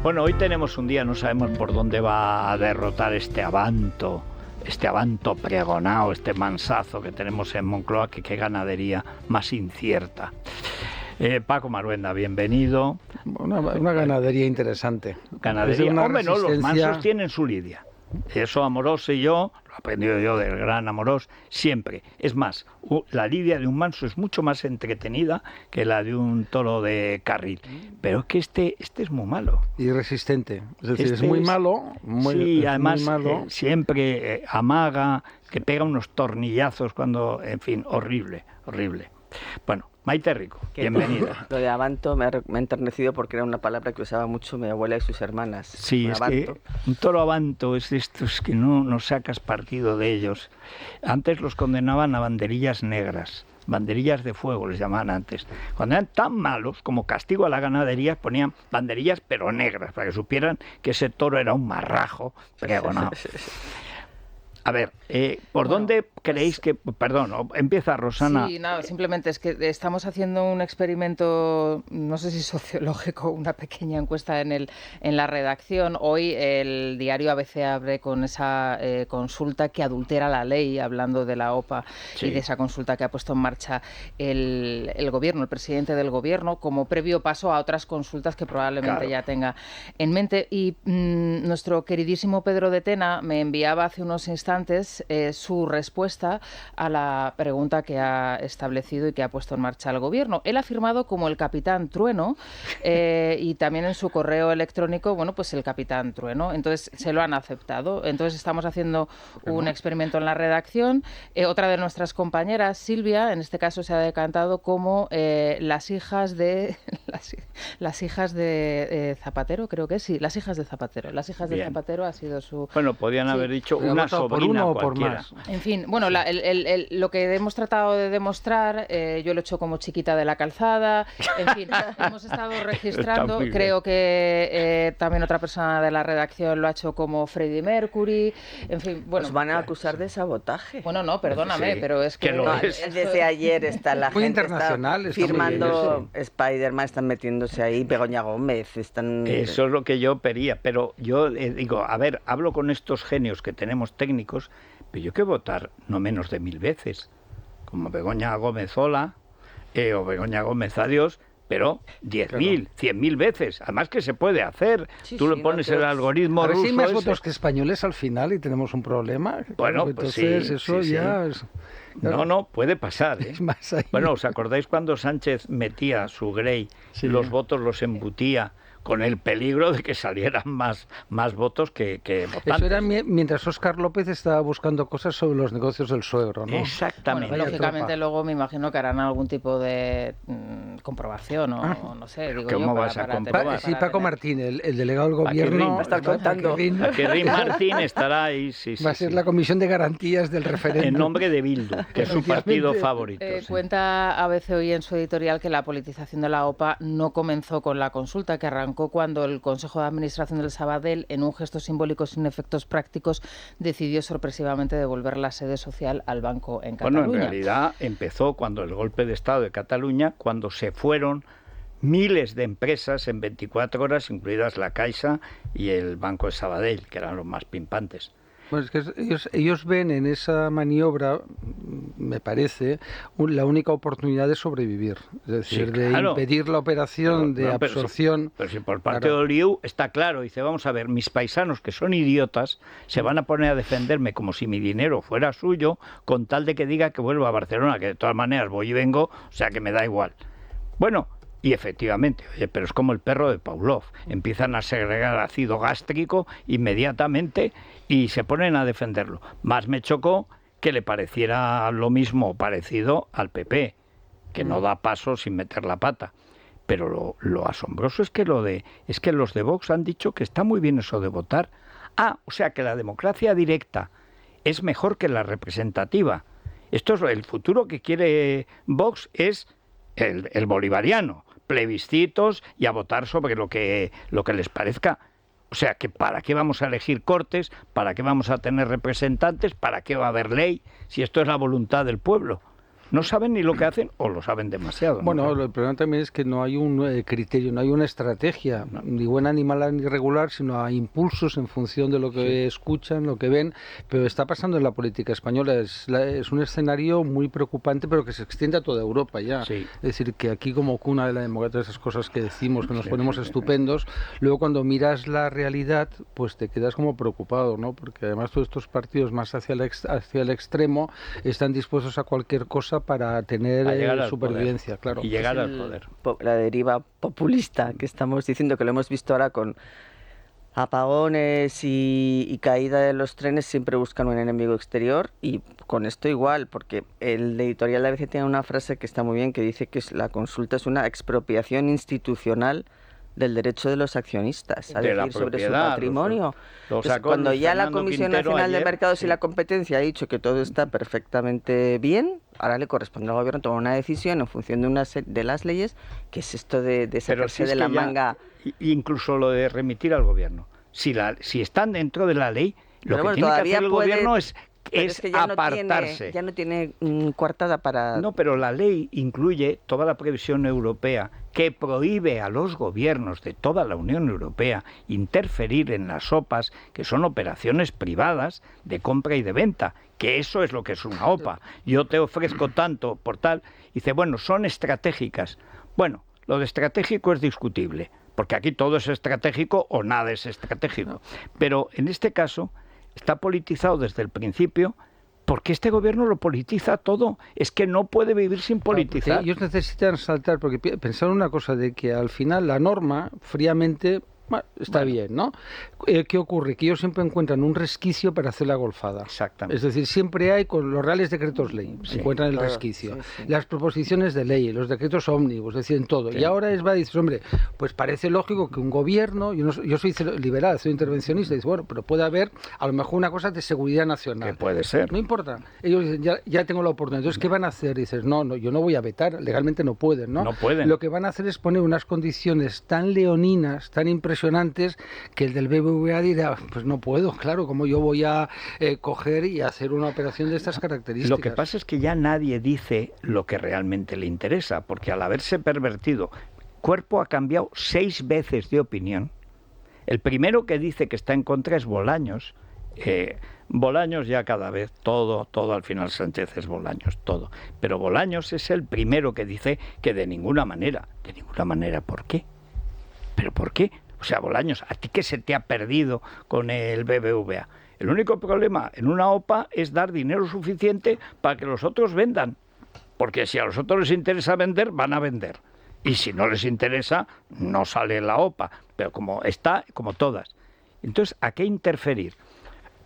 Bueno, hoy tenemos un día, no sabemos por dónde va a derrotar este Avanto pregonado, este mansazo que tenemos en Moncloa, que qué ganadería más incierta. Paco Maruenda, bienvenido. Una ganadería interesante. Ganadería. Hombre, no, los mansos tienen su lidia. Eso Amorós y yo, lo he aprendido yo del gran Amorós, siempre. Es más, la lidia de un manso es mucho más entretenida que la de un toro de carril. Pero es que este es muy malo. Y resistente. Es decir, es muy malo. Sí, además muy malo. Siempre amaga, que pega unos tornillazos cuando... En fin, horrible. Bueno, Maite Rico, bienvenida. Lo de Avanto me ha enternecido porque era una palabra que usaba mucho mi abuela y sus hermanas. Sí, es que un toro Avanto es de estos que no sacas partido de ellos. Antes los condenaban a banderillas negras, banderillas de fuego les llamaban antes. Cuando eran tan malos, como castigo a la ganadería, ponían banderillas pero negras, para que supieran que ese toro era un marrajo pregonado. A ver, ¿por dónde creéis que...? Perdón, empieza Rosana. Sí, no, simplemente es que estamos haciendo un experimento, no sé si sociológico, una pequeña encuesta en la redacción. Hoy el diario ABC abre con esa consulta que adultera la ley, hablando de la OPA, sí, y de esa consulta que ha puesto en marcha el gobierno, el presidente del gobierno, como previo paso a otras consultas que probablemente ya tenga en mente. Y nuestro queridísimo Pedro de Tena me enviaba hace unos instantes su respuesta a la pregunta que ha establecido y que ha puesto en marcha el gobierno. Él ha firmado como el Capitán Trueno y también en su correo electrónico, bueno, pues el Capitán Trueno. Entonces se lo han aceptado. Entonces estamos haciendo un experimento en la redacción. Otra de nuestras compañeras, Silvia, en este caso se ha decantado como las hijas de Zapatero, creo que sí, las hijas de Zapatero. Las hijas de Zapatero ha sido su... Bueno, podían haber dicho una sobrina uno cualquiera. por más. En fin, bueno, lo que hemos tratado de demostrar, yo lo he hecho como chiquita de la calzada, en fin, hemos estado registrando, creo que también otra persona de la redacción lo ha hecho como Freddie Mercury, en fin, bueno. Nos van a acusar de sabotaje. Bueno, no, perdóname, sí, pero es que... Desde ayer está la muy gente internacional, está firmando Spider-Man, están metiéndose ahí, Begoña Gómez, están... Eso es lo que yo pedía, pero yo digo, a ver, hablo con estos genios que tenemos técnicos, pero yo he que votar no menos de 1000 veces, como Begoña Gómez Ola, o Begoña Gómez Adiós, pero 10.000, 100.000 veces. Además que se puede hacer. Sí, Tú le pones el algoritmo ruso. Si hay más votos que españoles al final y tenemos un problema. Bueno, claro, pues entonces sí, eso sí, ya... sí. Es, claro. No, puede pasar. Es más ahí. Bueno, ¿os acordáis cuando Sánchez metía su Grey, los votos los embutía, con el peligro de que salieran más votos que votantes? Eso era mientras Óscar López estaba buscando cosas sobre los negocios del suegro, ¿no? Exactamente. Bueno, lógicamente luego me imagino que harán algún tipo de comprobación o no sé. Digo ¿Cómo yo, vas a comprobar? Sí, Paco Martín, el delegado del gobierno... Va a estar contando. Paquirrín Martín estará ahí, sí. Va a ser la comisión de garantías del referéndum. En nombre de Bildu, que es su partido favorito. Sí. Cuenta ABC hoy en su editorial que la politización de la OPA no comenzó con la consulta, que arrancó cuando el Consejo de Administración del Sabadell, en un gesto simbólico sin efectos prácticos, decidió sorpresivamente devolver la sede social al banco en Cataluña. Bueno, en realidad empezó cuando el golpe de Estado de Cataluña, cuando se fueron miles de empresas en 24 horas, incluidas la Caixa y el Banco de Sabadell, que eran los más pimpantes. Pues que ellos ven en esa maniobra, me parece, la única oportunidad de sobrevivir. Es decir, sí, claro, de impedir la operación de absorción. Pero si por parte de Oliu está claro, dice, vamos a ver, mis paisanos que son idiotas se van a poner a defenderme como si mi dinero fuera suyo, con tal de que diga que vuelvo a Barcelona, que de todas maneras voy y vengo, o sea que me da igual. Bueno, y efectivamente, oye, pero es como el perro de Pavlov. Empiezan a segregar ácido gástrico inmediatamente y se ponen a defenderlo. Más me chocó que le pareciera lo mismo o parecido al PP, que no da paso sin meter la pata. Pero lo asombroso es que los de Vox han dicho que está muy bien eso de votar. O sea que la democracia directa es mejor que la representativa. Esto es el futuro que quiere Vox, es el bolivariano. Plebiscitos y a votar sobre lo que les parezca. O sea, que ¿para qué vamos a elegir cortes? ¿Para qué vamos a tener representantes? ¿Para qué va a haber ley? Si esto es la voluntad del pueblo. No saben ni lo que hacen o lo saben demasiado. Bueno, el problema también es que no hay un criterio, no hay una estrategia, ni buena ni mala ni regular, sino hay impulsos en función de lo que escuchan, lo que ven, pero está pasando en la política española. Es un escenario muy preocupante, pero que se extiende a toda Europa ya. Sí. Es decir, que aquí como cuna de la democracia, esas cosas que decimos, que nos ponemos estupendos, luego cuando miras la realidad, pues te quedas como preocupado, ¿no? Porque además todos estos partidos más hacia el extremo están dispuestos a cualquier cosa para tener supervivencia, claro. Y llegar al poder. La deriva populista que estamos diciendo, que lo hemos visto ahora con apagones y caída de los trenes, siempre buscan un enemigo exterior, y con esto igual, porque el editorial de ABC tiene una frase que está muy bien, que dice que la consulta es una expropiación institucional del derecho de los accionistas a decir sobre su patrimonio. Cuando ya la Comisión Nacional de Mercados y la Competencia ha dicho que todo está perfectamente bien, ahora le corresponde al gobierno tomar una decisión en función de las leyes, que es esto de sacarse de la manga. Incluso lo de remitir al gobierno. Si están dentro de la ley, lo que tiene que hacer el gobierno es que ya apartarse. Ya no tiene coartada para... No, pero la ley incluye toda la previsión europea que prohíbe a los gobiernos de toda la Unión Europea interferir en las OPAs, que son operaciones privadas de compra y de venta, que eso es lo que es una OPA. Yo te ofrezco tanto por tal. Dice, bueno, son estratégicas. Bueno, lo de estratégico es discutible, porque aquí todo es estratégico o nada es estratégico. Pero en este caso está politizado desde el principio, porque este gobierno lo politiza todo. Es que no puede vivir sin politizar. Ellos necesitan saltar, porque pensar una cosa, de que al final la norma, fríamente, está bien, ¿no? ¿Qué ocurre? Que ellos siempre encuentran un resquicio para hacer la golfada. Exactamente. Es decir, siempre hay, con los reales decretos ley, se encuentran el resquicio. Sí. Las proposiciones de ley, los decretos ómnibus, es decir, en todo. Sí. Y ahora dices, hombre, pues parece lógico que un gobierno, yo soy liberal, soy intervencionista, y dice, bueno, pero puede haber a lo mejor una cosa de seguridad nacional. Que puede ser. No importa. Ellos dicen, ya tengo la oportunidad. Entonces, ¿qué van a hacer? Dices, no, yo no voy a vetar, legalmente no pueden, ¿no? No pueden. Lo que van a hacer es poner unas condiciones tan leoninas, tan impresionantes, que el del BBVA dirá, pues no puedo, claro, como yo voy a coger y hacer una operación de estas características. Lo que pasa es que ya nadie dice lo que realmente le interesa, porque al haberse pervertido, Cuerpo ha cambiado 6 veces de opinión. El primero que dice que está en contra es Bolaños. Bolaños ya cada vez, todo al final Sánchez es Bolaños, todo. Pero Bolaños es el primero que dice que de ninguna manera. ¿De ninguna manera? ¿Por qué? ¿Pero por qué? O sea, Bolaños, ¿a ti qué se te ha perdido con el BBVA? El único problema en una OPA es dar dinero suficiente para que los otros vendan. Porque si a los otros les interesa vender, van a vender. Y si no les interesa, no sale la OPA. Pero como está, como todas. Entonces, ¿a qué interferir?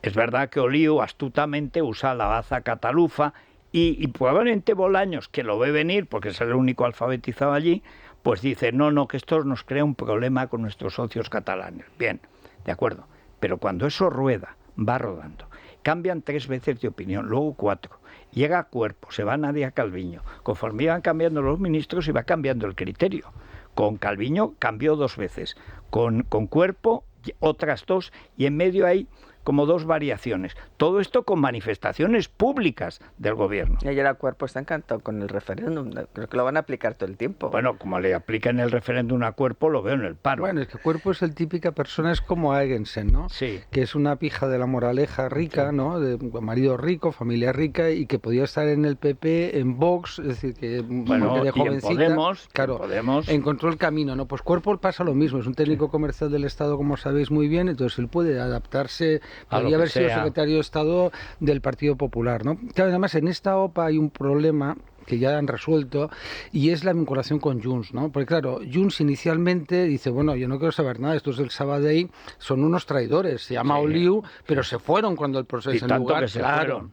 Es verdad que Oliu astutamente usa la baza catalufa y probablemente Bolaños, que lo ve venir, porque es el único alfabetizado allí, pues dice, no, que esto nos crea un problema con nuestros socios catalanes. Bien, de acuerdo, pero cuando eso rueda, va rodando, cambian 3 veces de opinión, luego 4, llega a Cuerpo, se va Nadia Calviño, conforme iban cambiando los ministros iba cambiando el criterio. Con Calviño cambió 2 veces, con Cuerpo otras 2, y en medio hay como 2 variaciones. Todo esto con manifestaciones públicas del gobierno. Y ayer a Cuerpo está encantado con el referéndum. Creo que lo van a aplicar todo el tiempo. Bueno, como le aplican el referéndum a Cuerpo, lo veo en el paro. Bueno, es que Cuerpo es el típica persona, es como Eigensen, ¿no? Sí. Que es una pija de la moraleja rica, sí, ¿no? De marido rico, familia rica, y que podía estar en el PP, en Vox, es decir, que bueno, de jovencita, Podemos, claro, Podemos. Encontró el camino, ¿no? Pues Cuerpo pasa lo mismo, es un técnico comercial del Estado, como sabéis muy bien, entonces él puede adaptarse. Podría haber sido secretario de Estado del Partido Popular, ¿no? Claro, además en esta OPA hay un problema que ya han resuelto, y es la vinculación con Junts, ¿no? Porque claro, Junts inicialmente dice, bueno, yo no quiero saber nada, estos del Sabadell son unos traidores, se llama Oliu, pero se fueron cuando el proceso en lugar, que se fueron.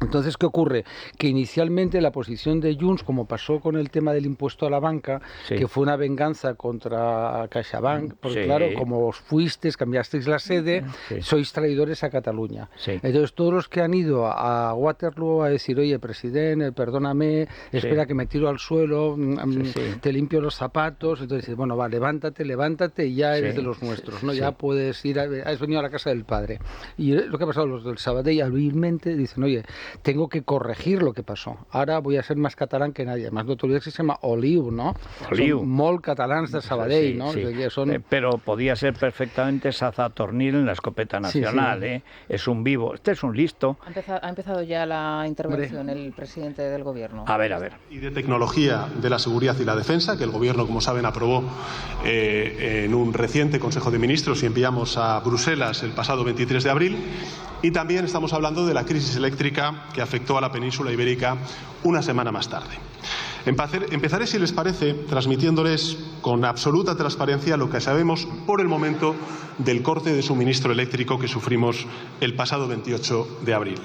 Entonces, ¿qué ocurre? Que inicialmente la posición de Junts, como pasó con el tema del impuesto a la banca, sí, que fue una venganza contra CaixaBank, porque sí, claro, como os fuisteis, cambiasteis la sede, sí, sois traidores a Cataluña. Sí. Entonces, todos los que han ido a Waterloo a decir, oye, presidente, perdóname, espera, sí, que me tiro al suelo, te limpio los zapatos, entonces, bueno, va, levántate y ya eres de los nuestros, ¿no? Sí. Ya puedes ir, has venido a la casa del padre. Y lo que ha pasado, los del Sabadell hábilmente dicen, oye, tengo que corregir lo que pasó. Ahora voy a ser más catalán que nadie. Además, notoriedad que se llama Oliu, ¿no? Oliu. Son molt catalans de Sabadell, ¿no? Sí. Son... Pero podía ser perfectamente Sazatornil en la escopeta nacional, sí. Es un vivo. Este es un listo. Ha empezado ya la intervención el presidente del Gobierno. A ver. Y de tecnología de la seguridad y la defensa, que el Gobierno, como saben, aprobó en un reciente Consejo de Ministros y enviamos a Bruselas el pasado 23 de abril. Y también estamos hablando de la crisis eléctrica que afectó a la península ibérica una semana más tarde. Empezaré, si les parece, transmitiéndoles con absoluta transparencia lo que sabemos por el momento del corte de suministro eléctrico que sufrimos el pasado 28 de abril.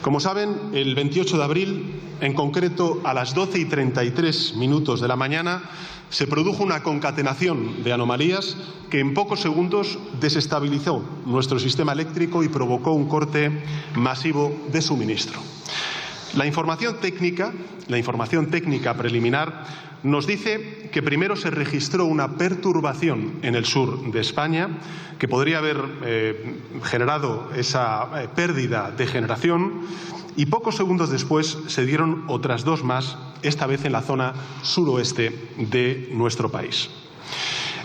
Como saben, el 28 de abril, en concreto a las 12:33 de la mañana, se produjo una concatenación de anomalías que en pocos segundos desestabilizó nuestro sistema eléctrico y provocó un corte masivo de suministro. La información técnica preliminar nos dice que primero se registró una perturbación en el sur de España que podría haber generado esa pérdida de generación y pocos segundos después se dieron otras dos más, esta vez en la zona suroeste de nuestro país.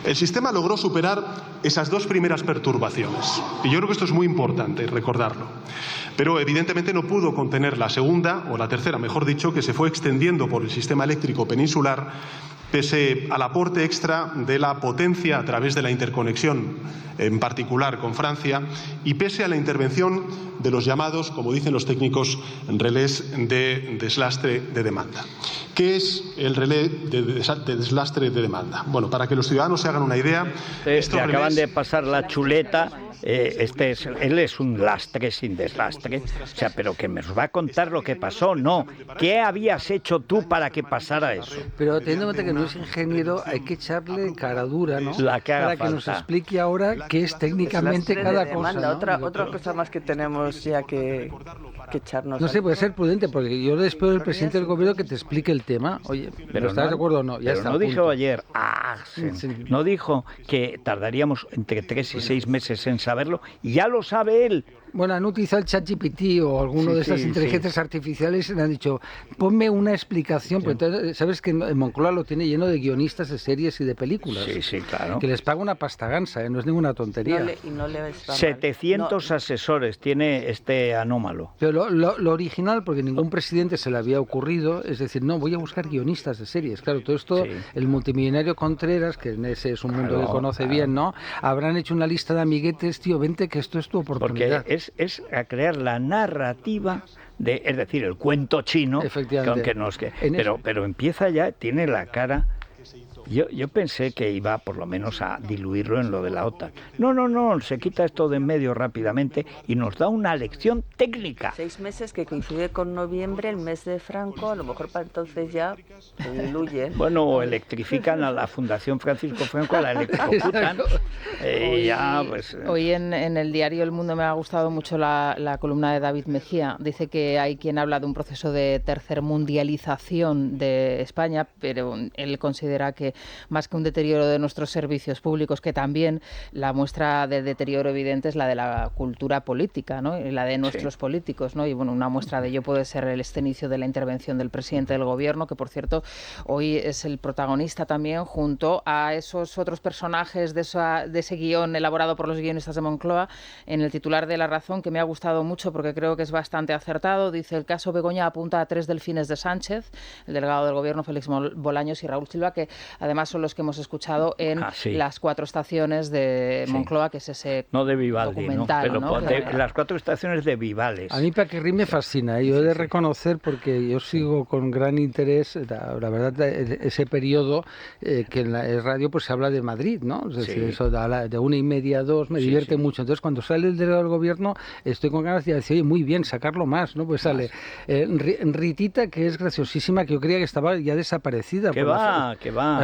El sistema logró superar esas dos primeras perturbaciones y yo creo que esto es muy importante recordarlo. Pero evidentemente no pudo contener la segunda, o la tercera, mejor dicho, que se fue extendiendo por el sistema eléctrico peninsular pese al aporte extra de la potencia a través de la interconexión, en particular con Francia, y pese a la intervención de los llamados, como dicen los técnicos, relés de deslastre de demanda. ¿Qué es el relé de deslastre de demanda? Bueno, para que los ciudadanos se hagan una idea... Le acaban de pasar la chuleta... él es un lastre sin deslastre, o sea, pero que nos va a contar lo que pasó, no, ¿qué habías hecho tú para que pasara eso? Pero teniendo en cuenta que no es ingeniero, hay que echarle cara dura, ¿no? La que haga para que falta. Nos explique ahora qué es técnicamente cada cosa, ¿no? Otra cosa más que tenemos ya que echarnos. No sé, puede ser prudente, porque yo le espero al presidente del Gobierno que te explique el tema. Oye, ¿pero estás de acuerdo o no? Ya pero está. No dijo ayer, no dijo que tardaríamos entre 3 y 6 meses en saberlo, y ya lo sabe él. Bueno, han utilizado el ChatGPT o alguno de estas inteligencias artificiales y le han dicho, ponme una explicación, pero entonces, sabes que en Moncloa lo tiene lleno de guionistas de series y de películas. Sí, claro. Que les paga una pasta gansa, no es ninguna tontería. 700 asesores tiene este anómalo. Pero lo original, porque ningún presidente se le había ocurrido, es decir, no, voy a buscar guionistas de series. Claro, todo esto, el multimillonario Contreras, que en ese es un mundo que conoce bien, ¿no? Habrán hecho una lista de amiguetes, tío, vente que esto es tu oportunidad. Porque es a crear la narrativa es decir, el cuento chino, pero empieza ya, tiene la cara. Yo pensé que iba por lo menos a diluirlo en lo de la OTAN. No, se quita esto de en medio rápidamente y nos da una lección técnica. 6 meses que coincide con noviembre, el mes de Franco, a lo mejor para entonces ya se diluyen. Bueno, electrifican a la Fundación Francisco Franco, la electrocutan. Hoy en el diario El Mundo me ha gustado mucho la columna de David Mejía. Dice que hay quien habla de un proceso de tercermundialización de España, pero él considera que más que un deterioro de nuestros servicios públicos, que también la muestra de deterioro evidente es la de la cultura política, ¿no? Y la de nuestros políticos, ¿no? Y bueno, una muestra de ello puede ser este inicio de la intervención del presidente del Gobierno, que por cierto hoy es el protagonista también, junto a esos otros personajes de ese guión elaborado por los guionistas de Moncloa, en el titular de La Razón, que me ha gustado mucho porque creo que es bastante acertado. Dice: el caso Begoña apunta a 3 delfines de Sánchez, el delegado del Gobierno Félix Bolaños y Raúl Silva, que además son los que hemos escuchado en las 4 estaciones de Moncloa, que es ese de Vivaldi, documental. Las 4 estaciones de Vivales. A mí Paquirri me fascina, yo he de reconocer, porque yo sigo con gran interés, la verdad, ese periodo que en la radio pues se habla de Madrid, ¿no? Es decir, eso de 1:30 a 2 me divierte mucho. Entonces, cuando sale el delegado del Gobierno, estoy con ganas de decir, oye, muy bien, sacarlo más, ¿no? Pues sale Ritita, que es graciosísima, que yo creía que estaba ya desaparecida. Que va.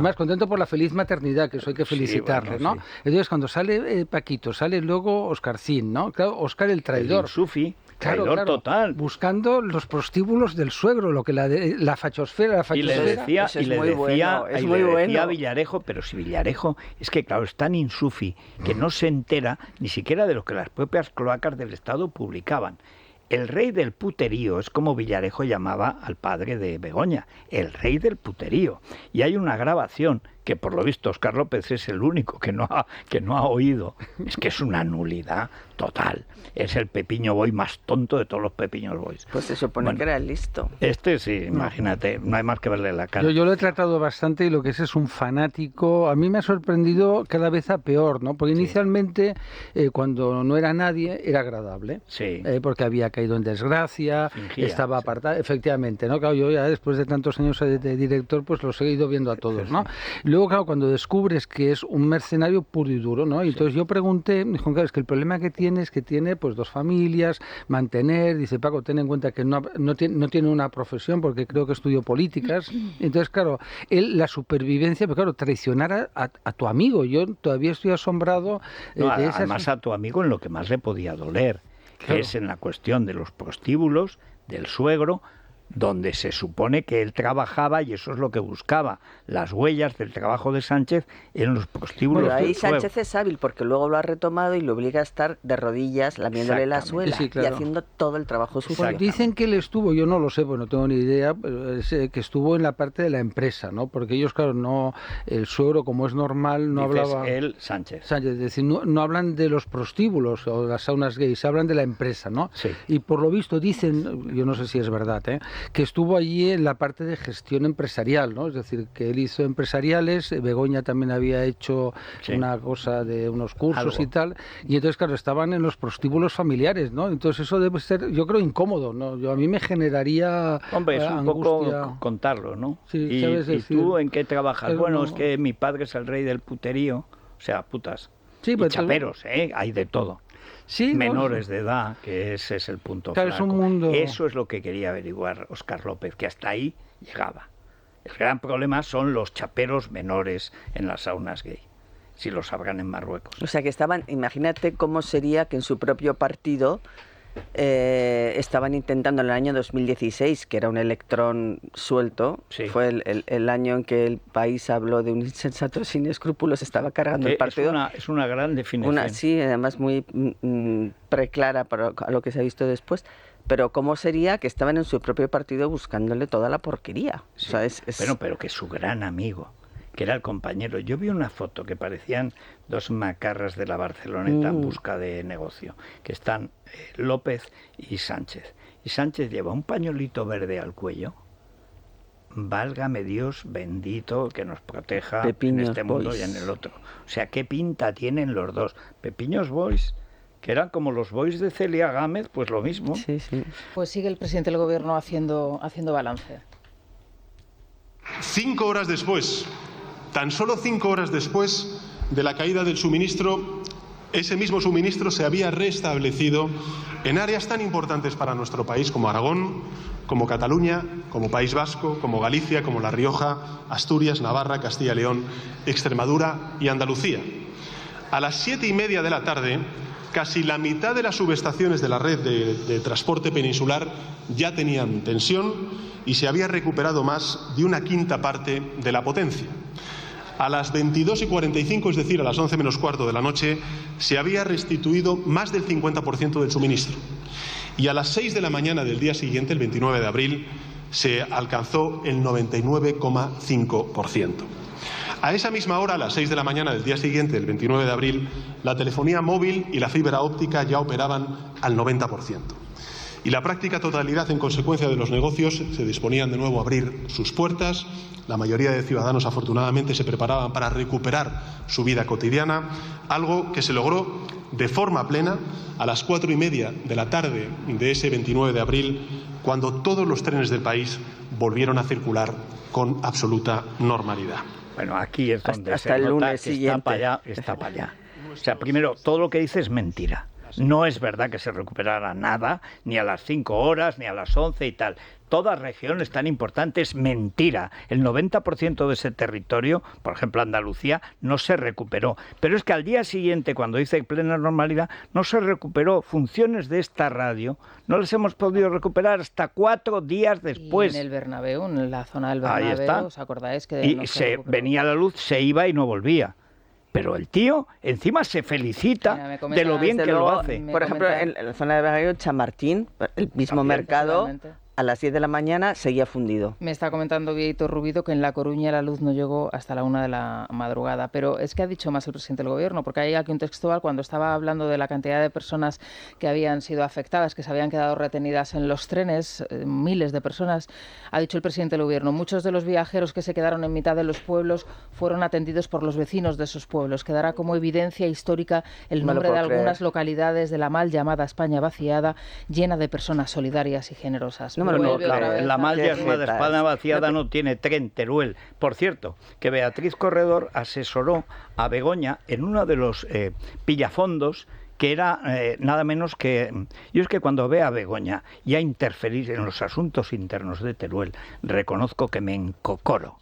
Además, contento por la feliz maternidad, que eso hay que felicitarle, ¿no? Entonces, cuando sale Paquito, sale luego Oscarcín, ¿no? Claro, Oscar el traidor. El Sufi. Traidor total. Buscando los prostíbulos del suegro, lo que la fachosfera. Y le decía a Villarejo, pero si Villarejo es que, claro, es tan insufi que no se entera ni siquiera de lo que las propias cloacas del Estado publicaban. el rey del puterío es como Villarejo llamaba al padre de Begoña, el rey del puterío. Y hay una grabación que por lo visto Óscar López es el único que no ha oído. Es que es una nulidad total. Es el Pepiño Boy más tonto de todos los Pepiños Boys. Pues se supone que era listo. Este sí, imagínate, no hay más que verle la cara. Yo lo he tratado bastante y lo que es un fanático. A mí me ha sorprendido cada vez a peor, ¿no? Porque inicialmente, cuando no era nadie, era agradable. Sí. Porque había caído en desgracia, fingía, estaba apartado, efectivamente, ¿no? Claro, yo ya después de tantos años de director, pues los he ido viendo a todos, ¿no? Luego, claro, cuando descubres que es un mercenario puro y duro, ¿no? Y entonces yo pregunté, me dijo, claro, es que el problema que tiene es que tiene pues 2 familias, mantener, dice Paco, ten en cuenta que no tiene una profesión, porque creo que estudió políticas. Entonces, claro, la supervivencia, pero claro, traicionar a tu amigo, yo todavía estoy asombrado de esas... Además a tu amigo en lo que más le podía doler, que es en la cuestión de los prostíbulos, del suegro, donde se supone que él trabajaba y eso es lo que buscaba, las huellas del trabajo de Sánchez en los prostíbulos. Bueno, ahí Sánchez es hábil porque luego lo ha retomado y lo obliga a estar de rodillas lamiéndole la suela y haciendo todo el trabajo sucio. Pues dicen que él estuvo, yo no lo sé, pues no tengo ni idea, que estuvo en la parte de la empresa, ¿no? Porque ellos, claro, no, el suegro, como es normal, no hablaba... él, Sánchez. Es decir, no hablan de los prostíbulos o de las saunas gays, hablan de la empresa, ¿no? Sí. Y por lo visto dicen, yo no sé si es verdad, que estuvo allí en la parte de gestión empresarial, ¿no? Es decir, que él hizo empresariales, Begoña también había hecho una cosa de unos cursos y tal, y entonces, claro, estaban en los prostíbulos familiares, ¿no? Entonces eso debe ser, yo creo, incómodo, ¿no? A mí me generaría Hombre, es un angustia. poco contarlo, ¿no? Sí, ¿sabes ¿Y decir? tú en qué trabajas? Bueno, es que mi padre es el rey del puterío, o sea, putas. Sí, y chaperos, hay de todo. Sí, menores de edad, que ese es el punto claro, flaco. Es un mundo... Eso es lo que quería averiguar Óscar López, que hasta ahí llegaba. El gran problema son los chaperos menores en las saunas gay, si los habrán en Marruecos. O sea, que estaban, imagínate cómo sería que en su propio partido estaban intentando en el año 2016, que era un electrón suelto, fue el año en que el país habló de un insensato sin escrúpulos, estaba cargando el partido. Es una gran definición. Sí, además muy preclara para lo que se ha visto después. Pero ¿cómo sería que estaban en su propio partido buscándole toda la porquería? Sí. O sea, Pero que su gran amigo, que era el compañero. Yo vi una foto que parecían 2 macarras de la Barceloneta en busca de negocio, que están López y Sánchez. Y Sánchez lleva un pañuelito verde al cuello. Válgame Dios bendito que nos proteja Pepiños en este mundo Boys. y en el otro. O sea, ¿qué pinta tienen los dos? Pepiños Boys, que eran como los boys de Celia Gámez, pues lo mismo. Sí, sí. Pues sigue el presidente del gobierno haciendo balance. 5 horas después, tan solo 5 horas después de la caída del suministro, ese mismo suministro se había restablecido en áreas tan importantes para nuestro país como Aragón, como Cataluña, como País Vasco, como Galicia, como La Rioja, Asturias, Navarra, Castilla y León, Extremadura y Andalucía. A las 7:30 de la tarde, casi la mitad de las subestaciones de la red de transporte peninsular ya tenían tensión y se había recuperado más de una quinta parte de la potencia. A las 22:45, es decir, a las 11 menos cuarto de la noche, se había restituido más del 50% del suministro. Y a las 6 de la mañana del día siguiente, el 29 de abril, se alcanzó el 99,5%. A esa misma hora, a las 6 de la mañana del día siguiente, el 29 de abril, la telefonía móvil y la fibra óptica ya operaban al 90%. Y la práctica totalidad, en consecuencia de los negocios, se disponían de nuevo a abrir sus puertas. La mayoría de ciudadanos, afortunadamente, se preparaban para recuperar su vida cotidiana, algo que se logró de forma plena a las 4:30 de la tarde de ese 29 de abril, cuando todos los trenes del país volvieron a circular con absoluta normalidad. Bueno, aquí es donde hasta se el nota lunes que siguiente. está para allá. O sea, primero, todo lo que dice es mentira. No es verdad que se recuperara nada, ni a las 5 horas, ni a las 11 y tal. Toda región es tan importante, es mentira. El 90% de ese territorio, por ejemplo Andalucía, no se recuperó. Pero es que al día siguiente, cuando dice plena normalidad, no se recuperó. Funciones de esta radio no las hemos podido recuperar hasta 4 días después. Y en el Bernabéu, en la zona del Bernabéu, Ahí está. ¿os acordáis? Que y se venía la luz, se iba y no volvía. Pero el tío encima se felicita de lo bien que lo hace. Por ejemplo, en la zona de Barrio, Chamartín, el mismo mercado, a las 10 de la mañana seguía fundido. Me está comentando Vieito Rubido que en La Coruña la luz no llegó hasta la 1 de la madrugada, pero es que ha dicho más el presidente del Gobierno, porque hay aquí un textual cuando estaba hablando de la cantidad de personas que habían sido afectadas, que se habían quedado retenidas en los trenes, miles de personas, ha dicho el presidente del Gobierno, muchos de los viajeros que se quedaron en mitad de los pueblos fueron atendidos por los vecinos de esos pueblos. Quedará como evidencia histórica el nombre de algunas localidades de la mal llamada España vaciada, llena de personas solidarias y generosas. La mal llamada España vaciada no tiene tren, Teruel. Por cierto, que Beatriz Corredor asesoró a Begoña en uno de los pillafondos que era nada menos que... Yo es que cuando veo a Begoña ya interferir en los asuntos internos de Teruel, reconozco que me encocoro,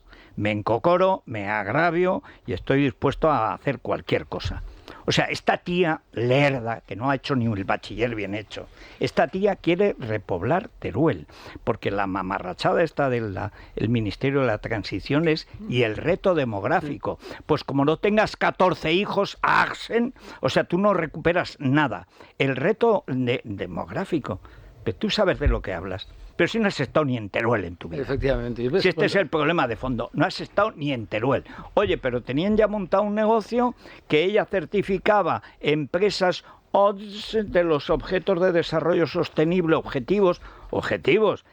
me agravio y estoy dispuesto a hacer cualquier cosa. O sea, esta tía lerda, que no ha hecho ni el bachiller bien hecho, esta tía quiere repoblar Teruel, porque la mamarrachada esta del Ministerio de la Transición es y el reto demográfico. Pues como no tengas 14 hijos, Axen, o sea, tú no recuperas nada. El reto demográfico, pero tú sabes de lo que hablas. Pero si no has estado ni en Teruel en tu vida. Efectivamente. Si este es el problema de fondo, no has estado ni en Teruel. Oye, pero tenían ya montado un negocio que ella certificaba empresas ODS de los objetos de desarrollo sostenible, objetivos,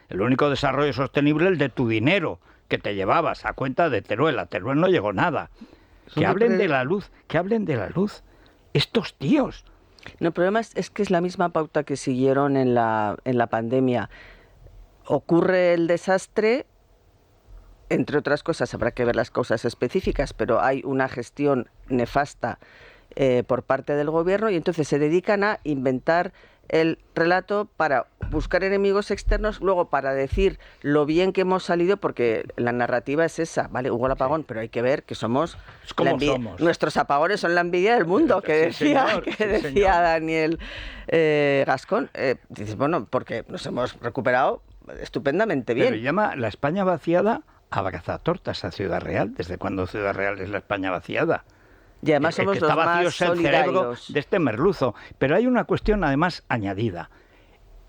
el único desarrollo sostenible es el de tu dinero, que te llevabas a cuenta de Teruel. A Teruel no llegó nada. Que hablen de la luz, estos tíos. No, el problema es que es la misma pauta que siguieron en la pandemia. Ocurre el desastre, entre otras cosas, habrá que ver las causas específicas, pero hay una gestión nefasta por parte del Gobierno y entonces se dedican a inventar el relato para buscar enemigos externos, luego para decir lo bien que hemos salido, porque la narrativa es esa, ¿vale? Hubo el apagón, pero hay que ver que somos... Nuestros apagones son la envidia del mundo, que decía Daniel Gascón. Dices, bueno, porque nos hemos recuperado estupendamente bien. Pero llama la España vaciada abrazatortas a Ciudad Real. ¿Desde cuándo Ciudad Real es la España vaciada? Y además somos los más solidarios. El cerebro de este merluzo. Pero hay una cuestión además añadida.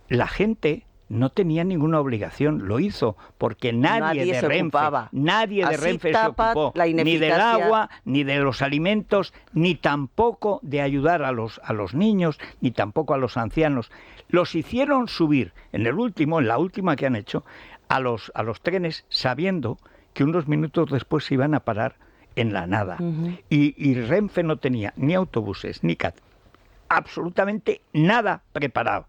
La gente no tenía ninguna obligación, lo hizo porque nadie de Renfe se ocupó ni del agua, ni de los alimentos, ni tampoco de ayudar a los niños, ni tampoco a los ancianos. Los hicieron subir en la última que han hecho, a los trenes sabiendo que unos minutos después se iban a parar en la nada. Y Renfe no tenía ni autobuses, ni absolutamente nada preparado.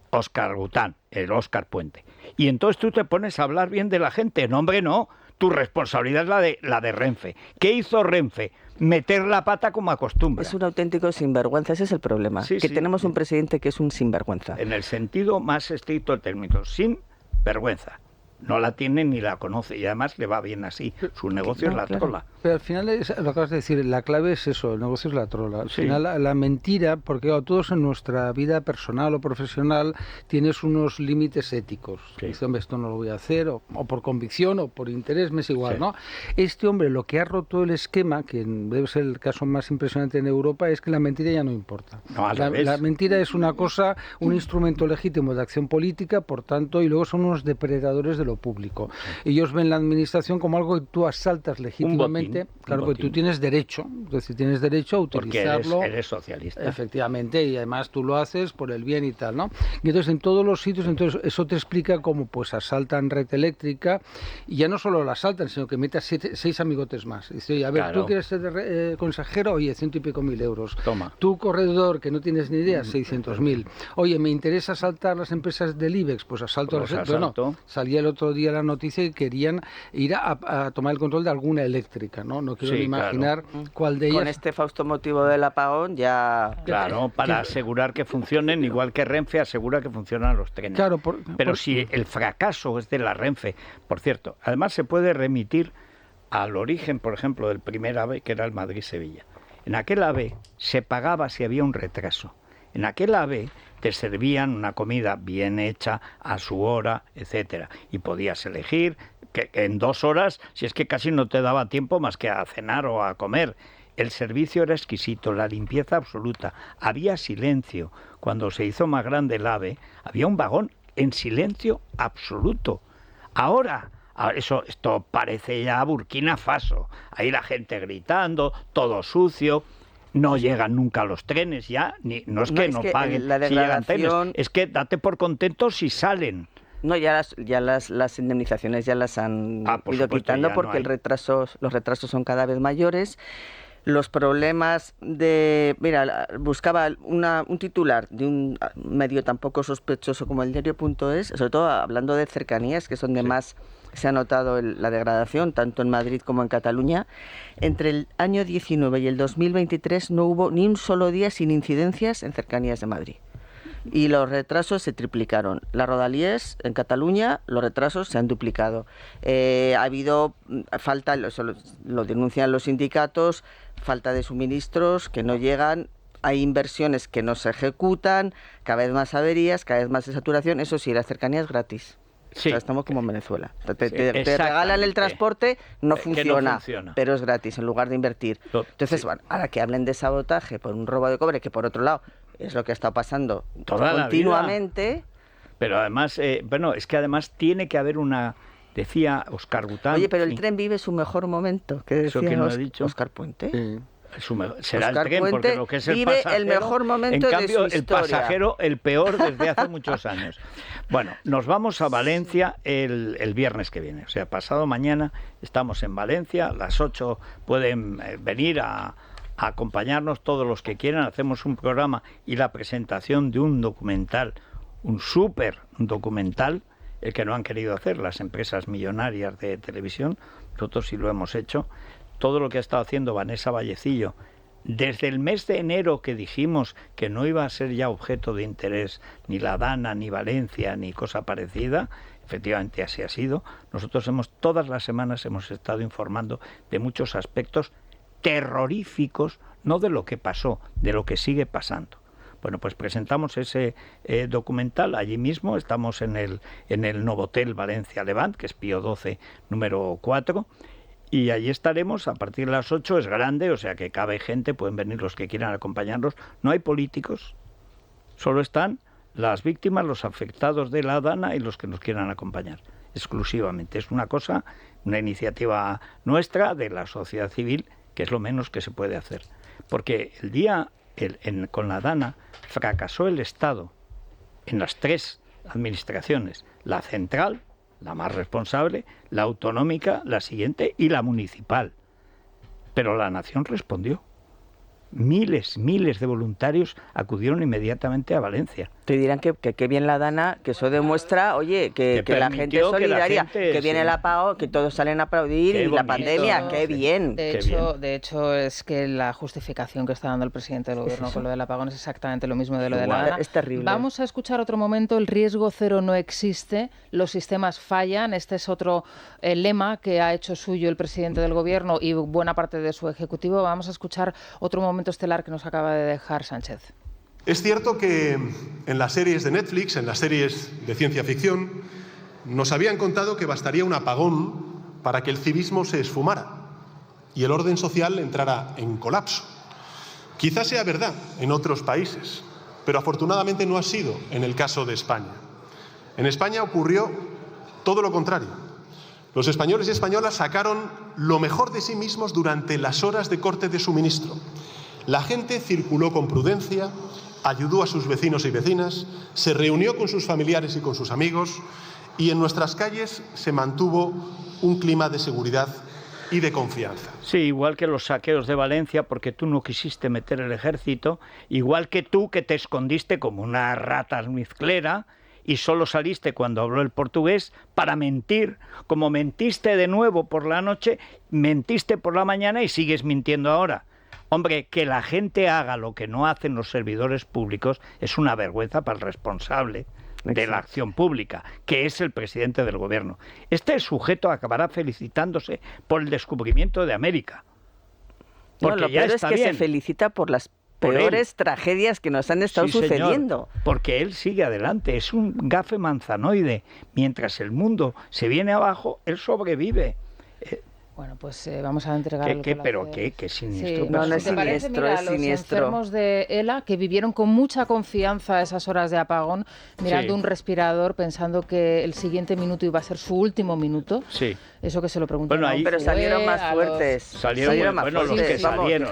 Óscar Gután, el Óscar Puente. Y entonces tú te pones a hablar bien de la gente. No, hombre, no. Tu responsabilidad es la de Renfe. ¿Qué hizo Renfe? Meter la pata como acostumbra. Es un auténtico sinvergüenza, ese es el problema. Tenemos un presidente que es un sinvergüenza. En el sentido más estricto del término, sin vergüenza. No la tiene ni la conoce y además le va bien así. Su negocio es la trola. Pero al final, lo acabas de decir, la clave es eso, el negocio es la trola. Al final la mentira, porque todos en nuestra vida personal o profesional tienes unos límites éticos. Dice, hombre, esto no lo voy a hacer, o por convicción o por interés, me es igual, ¿no? Este hombre lo que ha roto el esquema, que debe ser el caso más impresionante en Europa, es que la mentira ya no importa. No, la mentira es una cosa, un instrumento legítimo de acción política, por tanto, y luego son unos depredadores de lo público. Ellos ven la administración como algo que tú asaltas legítimamente, claro, porque tú tienes derecho, es decir, tienes derecho a utilizarlo. Porque eres socialista. Efectivamente, y además tú lo haces por el bien y tal, ¿no? Y entonces en todos los sitios, entonces eso te explica cómo pues asaltan red eléctrica, y ya no solo la asaltan, sino que meten 6 amigotes más. Dice, oye, a ver, tú quieres ser consejero, oye, 100 y pico mil euros. Toma. Tú, corredor, que no tienes ni idea, 600.000. Oye, me interesa asaltar las empresas del IBEX, pues asalto. Bueno, salía el otro día la noticia que querían ir a tomar el control de alguna eléctrica, ¿no? No quiero ni imaginar cuál de ellas. Con este fausto motivo del apagón ya... Claro, para asegurar que funcionen, igual que Renfe asegura que funcionan los trenes. Claro, pero si el fracaso es de la Renfe, por cierto, además se puede remitir al origen, por ejemplo, del primer AVE, que era el Madrid-Sevilla. En aquel AVE se pagaba si había un retraso. En aquel AVE te servían una comida bien hecha, a su hora, etcétera, y podías elegir que en 2 horas, si es que casi no te daba tiempo más que a cenar o a comer, El servicio era exquisito, la limpieza absoluta, había silencio. Cuando se hizo más grande el AVE, había un vagón en silencio absoluto. Ahora esto parece ya Burkina Faso. Ahí la gente gritando, todo sucio. No llegan nunca los trenes ya. No es que no paguen si llegan trenes. Es que date por contento si salen. No, ya las indemnizaciones ya las han ido quitando porque los retrasos son cada vez mayores. Los problemas de... Mira, buscaba un titular de un medio tan poco sospechoso como el diario.es, sobre todo hablando de cercanías, que es donde más se ha notado la degradación, tanto en Madrid como en Cataluña. Entre el año 19 y el 2023 no hubo ni un solo día sin incidencias en cercanías de Madrid. Y los retrasos se triplicaron. Las rodalíes en Cataluña, los retrasos se han duplicado. Ha habido falta, lo denuncian los sindicatos, falta de suministros que no llegan, hay inversiones que no se ejecutan, cada vez más averías, cada vez más de saturación. Eso sí, las cercanías gratis. Sí. O sea, estamos como en Venezuela. Te regalan el transporte, no funciona, pero es gratis en lugar de invertir. Entonces, bueno, ahora que hablen de sabotaje por un robo de cobre, que por otro lado es lo que ha estado pasando continuamente. Pero además, es que además tiene que haber decía Óscar Gután. Oye, pero el tren vive su mejor momento, que decía Óscar Puente. Sí. Será Óscar el tren, Puente porque lo que es el vive pasajero, el mejor momento en cambio, de su el historia. pasajero, el peor desde hace muchos años. Bueno, nos vamos a Valencia el viernes que viene. O sea, pasado mañana estamos en Valencia. A las 8 pueden venir a acompañarnos todos los que quieran. Hacemos un programa y la presentación de un documental, un súper documental, el que no han querido hacer las empresas millonarias de televisión. Nosotros sí lo hemos hecho. Todo lo que ha estado haciendo Vanessa Vallecillo desde el mes de enero, que dijimos que no iba a ser ya objeto de interés ni la Dana, ni Valencia, ni cosa parecida, efectivamente así ha sido. Nosotros todas las semanas hemos estado informando de muchos aspectos terroríficos, no de lo que pasó, de lo que sigue pasando. Bueno, pues presentamos ese documental allí mismo. Estamos en el Novotel Valencia Levant, que es Pío XII, número 4, y allí estaremos a partir de las 8. Es grande, o sea que cabe gente, pueden venir los que quieran acompañarnos. No hay políticos, solo están las víctimas, los afectados de la Dana y los que nos quieran acompañar, exclusivamente. Es una iniciativa nuestra, de la sociedad civil, que es lo menos que se puede hacer. Porque con la Dana fracasó el Estado en las 3 administraciones: la central, la más responsable, la autonómica, la siguiente, y la municipal. Pero la nación respondió. Miles de voluntarios acudieron inmediatamente a Valencia. Te dirán que bien la Dana, que eso demuestra, oye, que la gente es solidaria, que viene el apagón, que todos salen a aplaudir, y la pandemia, qué bien. De hecho, es que la justificación que está dando el presidente del gobierno con lo del apagón es exactamente lo mismo de lo de la Dana. Es terrible. Vamos a escuchar otro momento: el riesgo cero no existe, los sistemas fallan. Este es otro lema que ha hecho suyo el presidente del gobierno y buena parte de su ejecutivo. Vamos a escuchar otro momento estelar que nos acaba de dejar Sánchez. Es cierto que en las series de Netflix, en las series de ciencia ficción, nos habían contado que bastaría un apagón para que el civismo se esfumara y el orden social entrara en colapso. Quizás sea verdad en otros países, pero afortunadamente no ha sido en el caso de España. En España ocurrió todo lo contrario. Los españoles y españolas sacaron lo mejor de sí mismos durante las horas de corte de suministro. La gente circuló con prudencia, ayudó a sus vecinos y vecinas, se reunió con sus familiares y con sus amigos, y en nuestras calles se mantuvo un clima de seguridad y de confianza. Sí, igual que los saqueos de Valencia, porque tú no quisiste meter el ejército, igual que tú, que te escondiste como una rata almizclera y solo saliste cuando habló el portugués para mentir, como mentiste de nuevo por la noche, mentiste por la mañana y sigues mintiendo ahora. Hombre, que la gente haga lo que no hacen los servidores públicos es una vergüenza para el responsable de la acción pública, que es el presidente del gobierno. Este sujeto acabará felicitándose por el descubrimiento de América. Porque lo peor es que se felicita por las peores tragedias que nos han estado sucediendo. Señor, porque él sigue adelante, es un gafe manzanoide. Mientras el mundo se viene abajo, él sobrevive. Bueno, pues vamos a entregar... ¿Pero qué? ¿Qué siniestro? Sí, no es siniestro, Mira, es los siniestro. enfermos de ELA, que vivieron con mucha confianza esas horas de apagón, mirando un respirador, pensando que el siguiente minuto iba a ser su último minuto. Sí. Eso que se lo preguntaron. Bueno, ahí, pero salieron más fuertes. Salieron más fuertes. Los que salieron.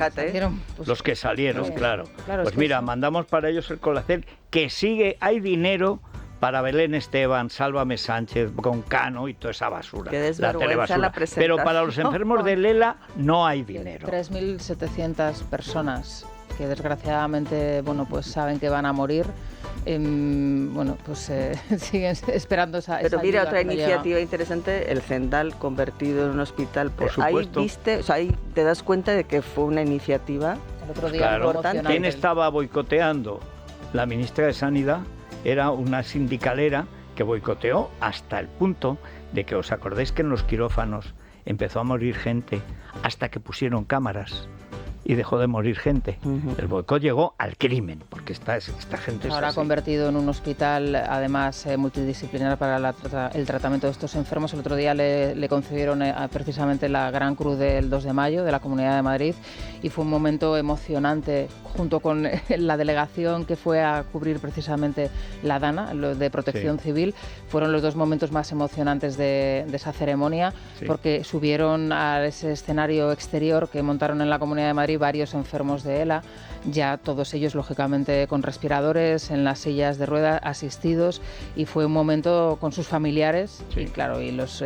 Pues, los que salieron, claro. Pues es mira, mandamos para ellos el Colacel, que sigue, hay dinero para Belén Esteban, Sálvame Sánchez, Broncano y toda esa basura. Qué desvergüenza la presentación. Pero para los enfermos de Lela no hay dinero. 3.700 personas que desgraciadamente, bueno, pues saben que van a morir. Bueno, pues siguen esperando esa Pero mira, ayuda otra que iniciativa interesante, el Zendal convertido en un hospital. Por supuesto. Ahí viste, o sea, ahí te das cuenta de que fue una iniciativa el otro día claro. emocionante. ¿Quién estaba boicoteando? La ministra de Sanidad era una sindicalera que boicoteó hasta el punto de que, ¿os acordáis que en los quirófanos empezó a morir gente hasta que pusieron cámaras y dejó de morir gente? El boicot llegó al crimen, porque esta gente ahora es así. Convertido en un hospital, además multidisciplinar para el tratamiento de estos enfermos. El otro día le concedieron precisamente la Gran Cruz del 2 de mayo de la Comunidad de Madrid, y fue un momento emocionante, junto con la delegación que fue a cubrir precisamente la DANA, lo de Protección Civil. Fueron los dos momentos más emocionantes de esa ceremonia, porque subieron a ese escenario exterior que montaron en la Comunidad de Madrid varios enfermos de ELA, ya todos ellos lógicamente con respiradores, en las sillas de ruedas, asistidos, y fue un momento con sus familiares y claro, y los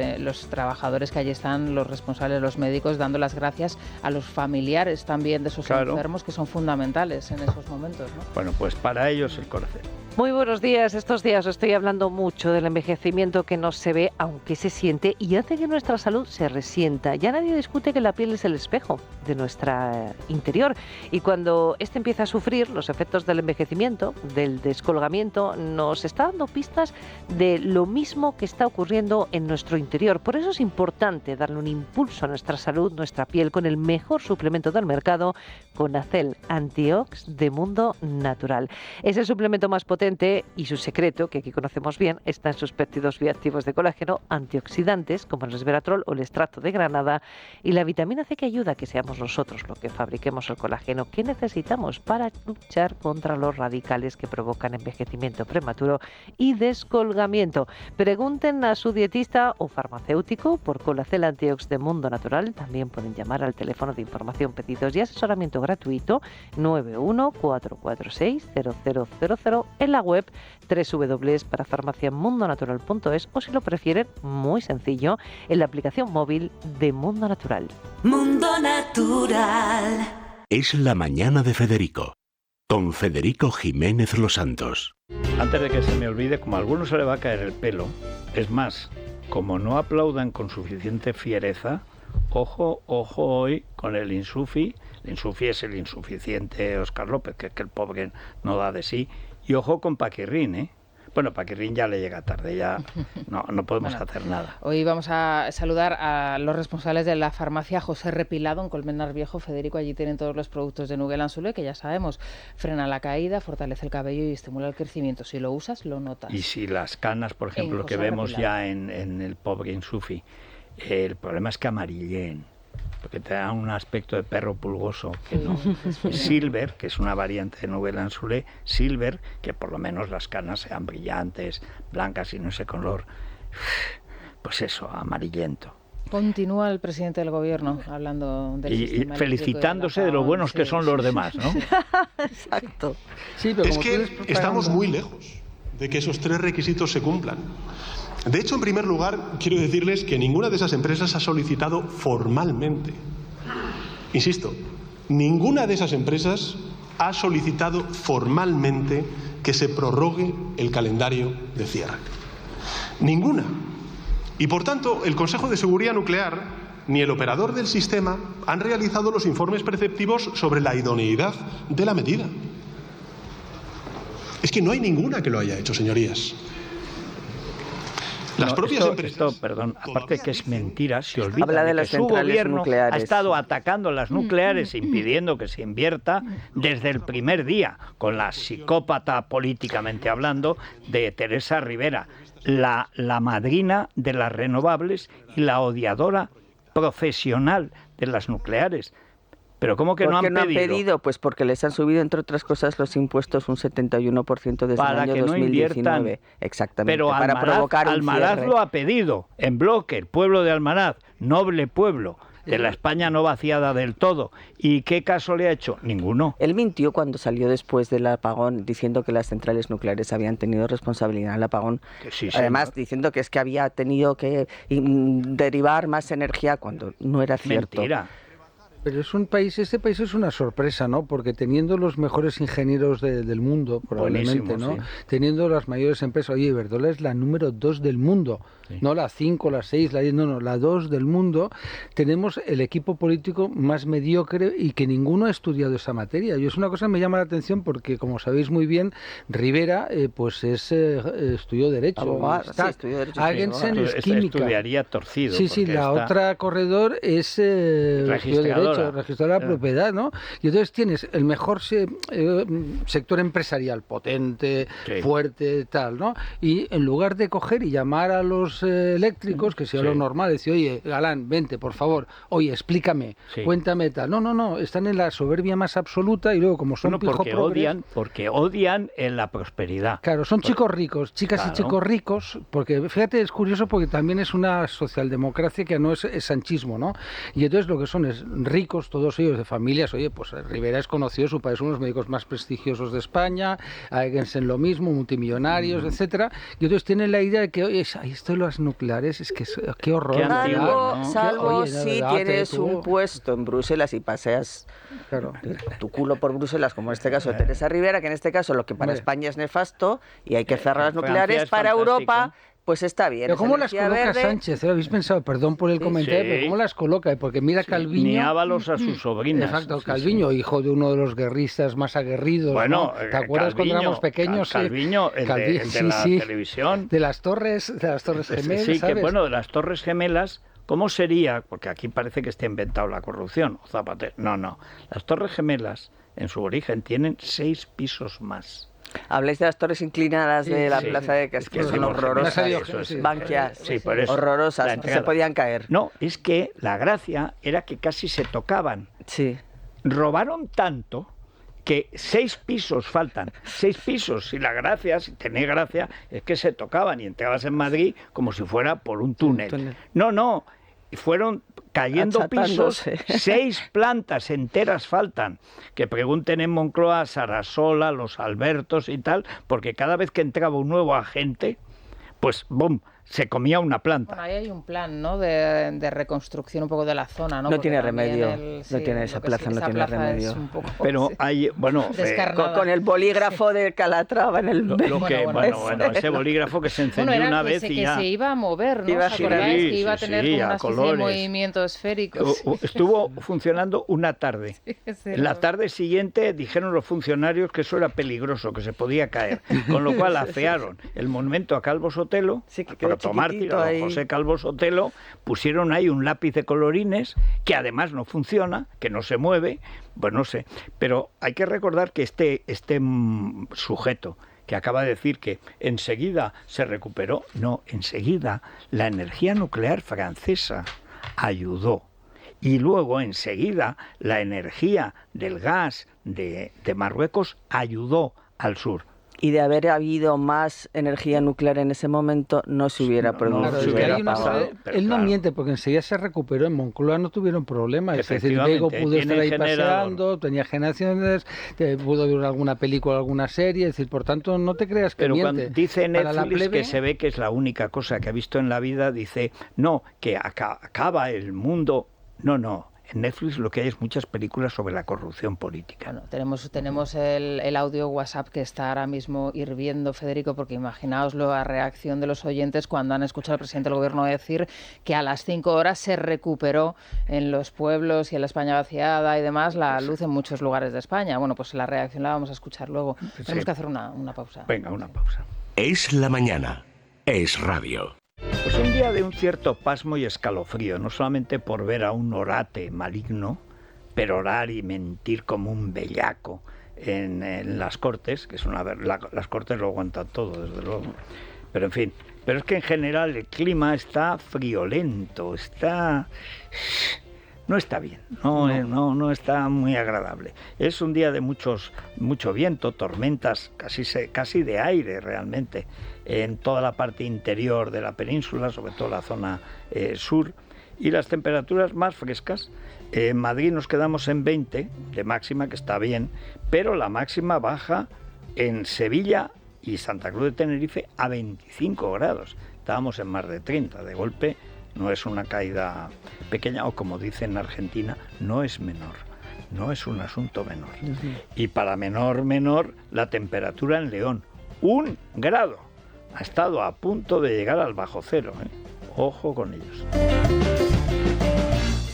trabajadores que allí están, los responsables, los médicos, dando las gracias a los familiares también de esos enfermos, que son fundamentales en esos momentos, ¿no? Bueno, pues para ellos el Colacel. Muy buenos días. Estos días os estoy hablando mucho del envejecimiento que no se ve, aunque se siente, y hace que nuestra salud se resienta. Ya nadie discute que la piel es el espejo de nuestra interior, y cuando este empieza a sufrir los efectos del envejecimiento, del descolgamiento, nos está dando pistas de lo mismo que está ocurriendo en nuestro interior. Por eso es importante darle un impulso a nuestra salud, nuestra piel, con el mejor suplemento del mercado, Colacel Antiox de Mundo Natural. Es el suplemento más potente, y su secreto, que aquí conocemos bien, está en sus péptidos bioactivos de colágeno, antioxidantes como el resveratrol o el extracto de granada, y la vitamina C, que ayuda a que seamos nosotros los que fabriquemos el colágeno que necesitamos para luchar contra los radicales que provocan envejecimiento prematuro y descolgamiento. Pregunten a su dietista o farmacéutico por Colacel Antiox de Mundo Natural. También pueden llamar al teléfono de información, pedidos y asesoramiento gratuito 91-446-0000 en la web www.parafarmaciamundonatural.es, o si lo prefieren, muy sencillo, en la aplicación móvil de Mundo Natural. Mundo Natural. Es la mañana de Federico, con Federico Jiménez Los Santos. Antes de que se me olvide, como a algunos se le va a caer el pelo, es más, como no aplaudan con suficiente fiereza, ojo hoy con el Insufi. El Insufi es el insuficiente Óscar López, que es que el pobre no da de sí. Y ojo con Paquirrín, ¿eh? Bueno, Paquirrín ya le llega tarde, ya no podemos hacer nada. Hoy vamos a saludar a los responsables de la farmacia José Repilado en Colmenar Viejo. Federico, allí tienen todos los productos de Nouvel Anzulé, que ya sabemos, frena la caída, fortalece el cabello y estimula el crecimiento. Si lo usas, lo notas. Y si las canas, por ejemplo, que vemos ya en el pobre Insufi, el problema es que amarillen, porque te da un aspecto de perro pulgoso que no. Silver, que es una variante de Nouvel Anzulé, Silver, que por lo menos las canas sean brillantes, blancas y no ese color, pues eso, amarillento. Continúa el presidente del gobierno hablando del sistema y felicitándose de lo buenos que son los demás, ¿no? Exacto. Sí, pero es que estamos muy lejos de que esos tres requisitos se cumplan. De hecho, en primer lugar, quiero decirles que ninguna de esas empresas ha solicitado formalmente, insisto, ninguna de esas empresas ha solicitado formalmente que se prorrogue el calendario de cierre. Ninguna. Y por tanto, el Consejo de Seguridad Nuclear ni el operador del sistema han realizado los informes preceptivos sobre la idoneidad de la medida. Es que no hay ninguna que lo haya hecho, señorías. Las propias empresas... Perdón, aparte que es mentira, se olvida Habla de que las su centrales gobierno nucleares. ha estado atacando las nucleares, impidiendo que se invierta desde el primer día, con la psicópata, políticamente hablando, de Teresa Rivera, la madrina de las renovables y la odiadora profesional de las nucleares. ¿Pero cómo que ¿Por qué no han pedido? Pues porque les han subido, entre otras cosas, los impuestos un 71% desde para el año que 2019. No inviertan. Exactamente, pero para provocar un Almaraz cierre. lo ha pedido, en bloque, el pueblo de Almaraz, noble pueblo, de la España no vaciada del todo. ¿Y qué caso le ha hecho? Ninguno. Él mintió cuando salió después del apagón diciendo que las centrales nucleares habían tenido responsabilidad en el apagón. Sí, además, diciendo que es que había tenido que derivar más energía cuando no era cierto. Mentira. Pero es un país, este país es una sorpresa, ¿no? Porque teniendo los mejores ingenieros del mundo, probablemente, ¿no? Sí. Teniendo las mayores empresas, oye, Iberdrola es la número 2 del mundo, sí. No la 5, la 6, la 10, no, la 2 del mundo. Tenemos el equipo político más mediocre y que ninguno ha estudiado esa materia. Y es una cosa que me llama la atención porque, como sabéis muy bien, Rivera, pues estudió Derecho. Estudió Derecho. Agensen es química. Estudiaría torcido. Sí, la otra corredor es registradora de propiedad, ¿no? Y entonces tienes el mejor sector empresarial, potente, fuerte, tal, ¿no? Y en lugar de coger y llamar a los eléctricos, que sea lo normal, decir, oye, Galán, vente, por favor, oye, explícame, cuéntame tal. No, están en la soberbia más absoluta y luego como son porque odian en la prosperidad. Claro, son chicos ricos, chicas y chicos ricos, porque fíjate, es curioso porque también es una socialdemocracia que no es sanchismo, ¿no? Y entonces lo que son es ricos, todos ellos de familias, oye, pues Rivera es conocido, su país es uno de los médicos más prestigiosos de España, Agensen lo mismo, multimillonarios, etcétera, y entonces tienen la idea de que, oye, esto de las nucleares, es que qué horror. Qué antiguo, ¿no? Salvo si tienes un puesto en Bruselas y paseas tu culo por Bruselas, como en este caso de Teresa Rivera, que en este caso lo que para España es nefasto y hay que cerrar las nucleares, para Europa pues está bien. Pero ¿cómo las coloca Sánchez? ¿Habéis pensado? Perdón por el comentario, pero ¿cómo las coloca? Porque mira Calviño... Ni Ábalos a sus sobrinas. Exacto, Calviño, hijo de uno de los guerristas más aguerridos. Bueno, ¿no? ¿Te acuerdas cuando éramos pequeños? Calviño, el de la televisión. De las torres gemelas, sí, ¿sabes? Que bueno, de las torres gemelas, ¿cómo sería? Porque aquí parece que está inventado la corrupción, o Zapatero. No. Las torres gemelas, en su origen, tienen 6 pisos más. Habláis de las torres inclinadas de la Plaza de Castillo, que son horrorosas, Bankia, horrorosas, se podían caer. No, es que la gracia era que casi se tocaban. Sí. Robaron tanto que 6 pisos faltan, 6 pisos, y la gracia, si tenía gracia, es que se tocaban y entrabas en Madrid como si fuera por un túnel. No, fueron cayendo pisos, 6 plantas enteras faltan. Que pregunten en Moncloa a Sarasola, los Albertos y tal, porque cada vez que entraba un nuevo agente, pues ¡bum!, se comía una planta. Bueno, ahí hay un plan, ¿no?, de reconstrucción un poco de la zona, ¿no? No tiene remedio, no tiene esa plaza, no tiene remedio. Pero hay, bueno, con el bolígrafo de Calatrava en el bueno, ese bolígrafo que se encendió una vez y ya... Que se iba a mover, ¿no? ¿Os acordáis? Que iba a tener como una especie de movimiento esférico. Estuvo funcionando una tarde. En la tarde siguiente dijeron los funcionarios que eso era peligroso, que se podía caer, con lo cual afearon el monumento a Calvo Sotelo, Mártir, a José Calvo Sotelo, pusieron ahí un lápiz de colorines que además no funciona, que no se mueve, pues no sé, pero hay que recordar que este sujeto que acaba de decir que enseguida se recuperó, no, enseguida la energía nuclear francesa ayudó. Y luego enseguida la energía del gas de Marruecos ayudó al sur. Y de haber habido más energía nuclear en ese momento, no se hubiera producido. Él no miente, porque enseguida se recuperó. En Moncloa no tuvieron problemas. Es decir, Bego pudo estar ahí paseando, tenía generaciones, pudo ver alguna película, alguna serie. Es decir, por tanto, no te creas que miente. Pero cuando dice Netflix que se ve que es la única cosa que ha visto en la vida, dice, no, que acaba el mundo. No. En Netflix lo que hay es muchas películas sobre la corrupción política. Bueno, tenemos el audio WhatsApp que está ahora mismo hirviendo, Federico, porque imaginaos la reacción de los oyentes cuando han escuchado al presidente del gobierno decir que a las 5 horas se recuperó en los pueblos y en la España vaciada y demás la luz en muchos lugares de España. Bueno, pues la reacción la vamos a escuchar luego. Tenemos que hacer una pausa. Venga, una pausa. Es la mañana. Es radio. Pues un día de un cierto pasmo y escalofrío, no solamente por ver a un orate maligno perorar y mentir como un bellaco en las Cortes, que es las Cortes lo aguantan todo, desde luego, pero en fin, Pero es que en general el clima está friolento, no está bien, no está muy agradable. Es un día de mucho viento, tormentas, casi de aire realmente, en toda la parte interior de la península, sobre todo la zona sur, y las temperaturas más frescas. En Madrid nos quedamos en 20 de máxima, que está bien, pero la máxima baja en Sevilla y Santa Cruz de Tenerife a 25 grados. Estábamos en más de 30, de golpe. No es una caída pequeña, o como dicen en Argentina, no es menor, no es un asunto menor. Y para menor, la temperatura en León, 1 grado. Ha estado a punto de llegar al bajo cero, ¿eh? Ojo con ellos.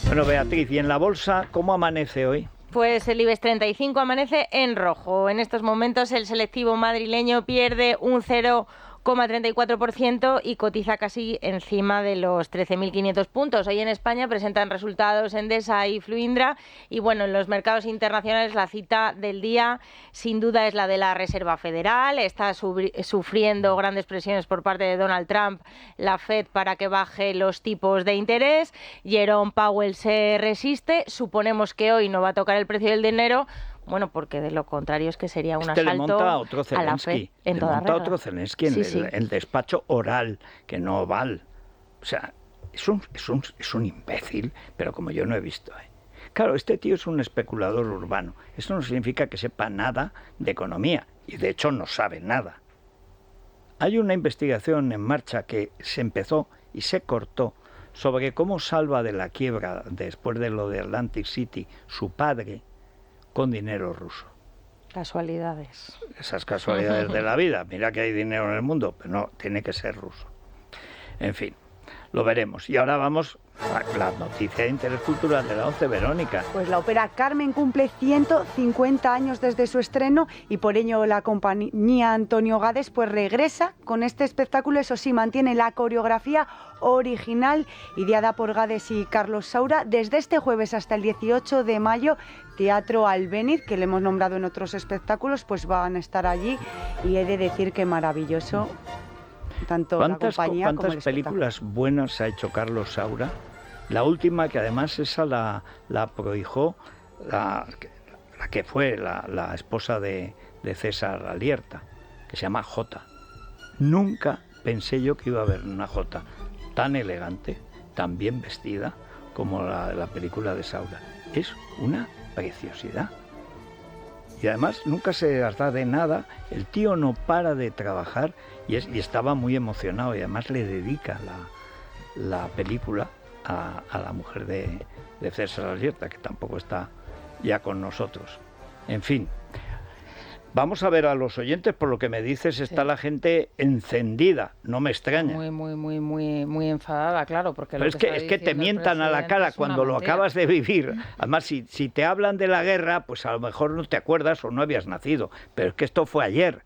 Bueno, Beatriz, ¿y en la bolsa cómo amanece hoy? Pues el IBEX 35 amanece en rojo. En estos momentos el selectivo madrileño pierde un 0,34% y cotiza casi encima de los 13.500 puntos. Hoy en España presentan resultados Endesa y Fluindra y bueno, en los mercados internacionales la cita del día sin duda es la de la Reserva Federal. Está sufriendo grandes presiones por parte de Donald Trump, la Fed, para que baje los tipos de interés. Jerome Powell se resiste. Suponemos que hoy no va a tocar el precio del dinero. Bueno, porque de lo contrario es que sería un asalto le monta otro Zelensky, a la fe en toda regla. Otro Zelensky en el despacho oral, que no vale. O sea, es un imbécil, pero como yo no he visto. Claro, este tío es un especulador urbano. Eso no significa que sepa nada de economía, y de hecho no sabe nada. Hay una investigación en marcha que se empezó y se cortó sobre cómo salva de la quiebra, después de lo de Atlantic City, su padre, con dinero ruso. Casualidades. Esas casualidades de la vida. Mira que hay dinero en el mundo, pero no, tiene que ser ruso. En fin, lo veremos. Y ahora vamos a la noticia de interés cultural de la 11, Verónica. Pues la ópera Carmen cumple 150 años desde su estreno y por ello la compañía Antonio Gades pues regresa con este espectáculo. Eso sí, mantiene la coreografía original ideada por Gades y Carlos Saura. Desde este jueves hasta el 18 de mayo, Teatro Albéniz, que le hemos nombrado en otros espectáculos, pues van a estar allí y he de decir que maravilloso tanto la compañía como el ¿Cuántas películas buenas ha hecho Carlos Saura? La última, que además esa la prohijó la que fue la esposa de César Alierta, que se llama Jota. Nunca pensé yo que iba a haber una Jota tan elegante, tan bien vestida como la película de Saura. Es una preciosidad. Y además nunca se las da de nada. El tío no para de trabajar y estaba muy emocionado, y además le dedica la película a la mujer de César Alierta, que tampoco está ya con nosotros. En fin, vamos a ver a los oyentes. Por lo que me dices, está la gente encendida, no me extraña. Muy enfadada, claro, porque pero es que te mientan a la cara cuando lo acabas de vivir. Además, si te hablan de la guerra, pues a lo mejor no te acuerdas o no habías nacido, pero es que esto fue ayer.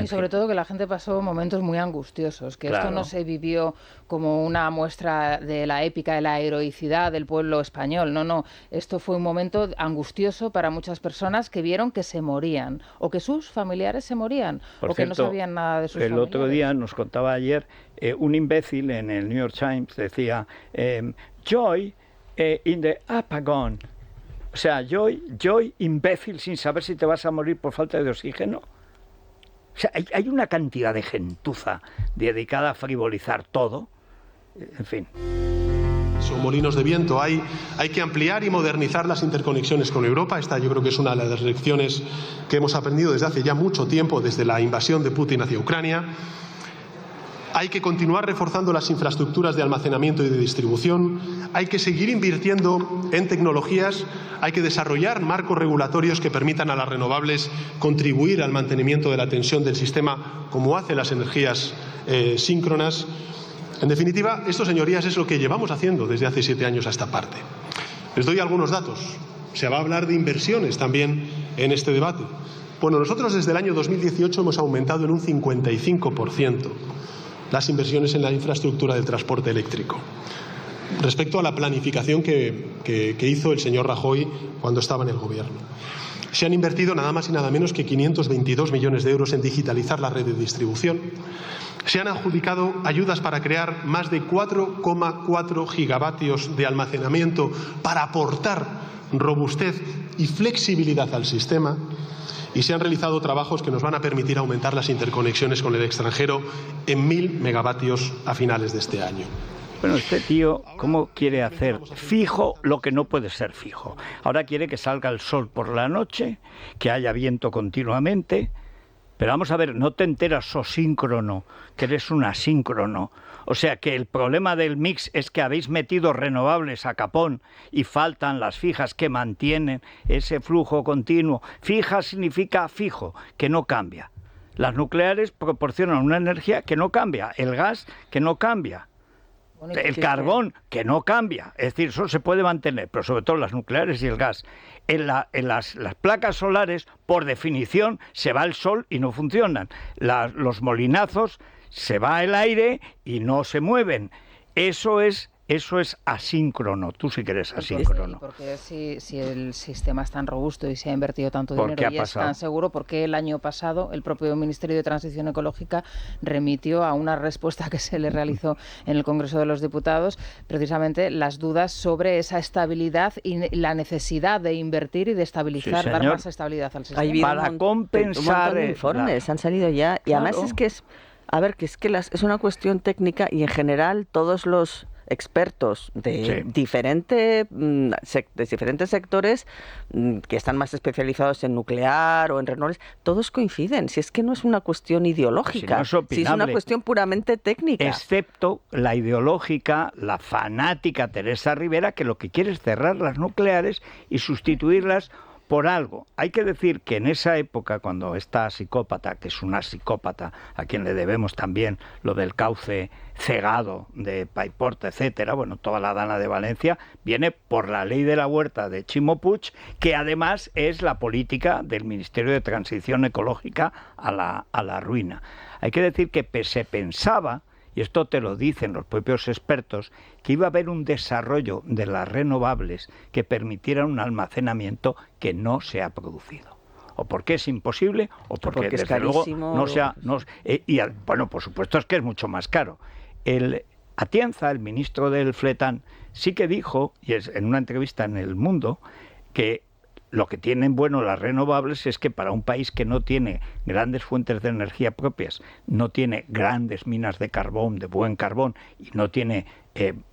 Y sobre todo que la gente pasó momentos muy angustiosos, que claro. Esto no se vivió como una muestra de la épica, de la heroicidad del pueblo español, no, esto fue un momento angustioso para muchas personas que vieron que se morían, o que sus familiares se morían, Por o cierto, que no sabían nada de sus familiares. El otro día nos contaba ayer un imbécil en el New York Times, decía, joy in the apagón. O sea, joy imbécil, sin saber si te vas a morir por falta de oxígeno. O sea, hay una cantidad de gentuza dedicada a frivolizar todo. En fin. Son molinos de viento. Hay que ampliar y modernizar las interconexiones con Europa. Esta yo creo que es una de las lecciones que hemos aprendido desde hace ya mucho tiempo, desde la invasión de Putin hacia Ucrania. Hay que continuar reforzando las infraestructuras de almacenamiento y de distribución. Hay que seguir invirtiendo en tecnologías. Hay que desarrollar marcos regulatorios que permitan a las renovables contribuir al mantenimiento de la tensión del sistema, como hacen las energías síncronas. En definitiva, esto, señorías, es lo que llevamos haciendo desde hace 7 años a esta parte. Les doy algunos datos. Se va a hablar de inversiones también en este debate. Bueno, nosotros desde el año 2018 hemos aumentado en un 55% las inversiones en la infraestructura del transporte eléctrico, respecto a la planificación que hizo el señor Rajoy cuando estaba en el gobierno. Se han invertido nada más y nada menos que 522 millones de euros en digitalizar la red de distribución. Se han adjudicado ayudas para crear más de 4,4 gigavatios de almacenamiento para aportar robustez y flexibilidad al sistema. Y se han realizado trabajos que nos van a permitir aumentar las interconexiones con el extranjero en 1.000 megavatios a finales de este año. Bueno, este tío, ¿cómo quiere hacer fijo lo que no puede ser fijo? Ahora quiere que salga el sol por la noche, que haya viento continuamente. Pero vamos a ver, no te enteras sosíncrono, que eres un asíncrono. O sea que el problema del mix es que habéis metido renovables a capón y faltan las fijas que mantienen ese flujo continuo. Fija significa fijo, que no cambia. Las nucleares proporcionan una energía que no cambia, el gas que no cambia. El carbón, que no cambia, es decir, eso se puede mantener, pero sobre todo las nucleares y el gas. En las placas solares, por definición, se va el sol y no funcionan. Los molinazos, se va el aire y no se mueven. Eso es asíncrono. Tú sí que eres asíncrono. Porque si el sistema es tan robusto y se ha invertido tanto dinero y es tan seguro, ¿por qué el año pasado el propio Ministerio de Transición Ecológica remitió a una respuesta que se le realizó en el Congreso de los Diputados precisamente las dudas sobre esa estabilidad y la necesidad de invertir y de estabilizar, dar más estabilidad al sistema? Para compensar... Un montón de informes han salido ya. Y además es que es una cuestión técnica y en general todos los expertos de diferentes sectores que están más especializados en nuclear o en renovables, todos coinciden. Si es que no es una cuestión ideológica, si es una cuestión puramente técnica. Excepto la ideológica, la fanática Teresa Rivera, que lo que quiere es cerrar las nucleares y sustituirlas por algo. Hay que decir que en esa época, cuando esta psicópata, que es una psicópata, a quien le debemos también lo del cauce cegado de Paiporta, etcétera, bueno, toda la Dana de Valencia, viene por la ley de la huerta de Ximo Puig, que además es la política del Ministerio de Transición Ecológica a la ruina. Hay que decir que se pensaba, y esto te lo dicen los propios expertos, que iba a haber un desarrollo de las renovables que permitiera un almacenamiento que no se ha producido. O porque es imposible, o porque desde es luego no sea... bueno, por supuesto es que es mucho más caro. Atienza, el ministro del Fletán, sí que dijo, y es en una entrevista en El Mundo, que lo que tienen bueno las renovables es que para un país que no tiene grandes fuentes de energía propias, no tiene grandes minas de carbón, de buen carbón, y no tiene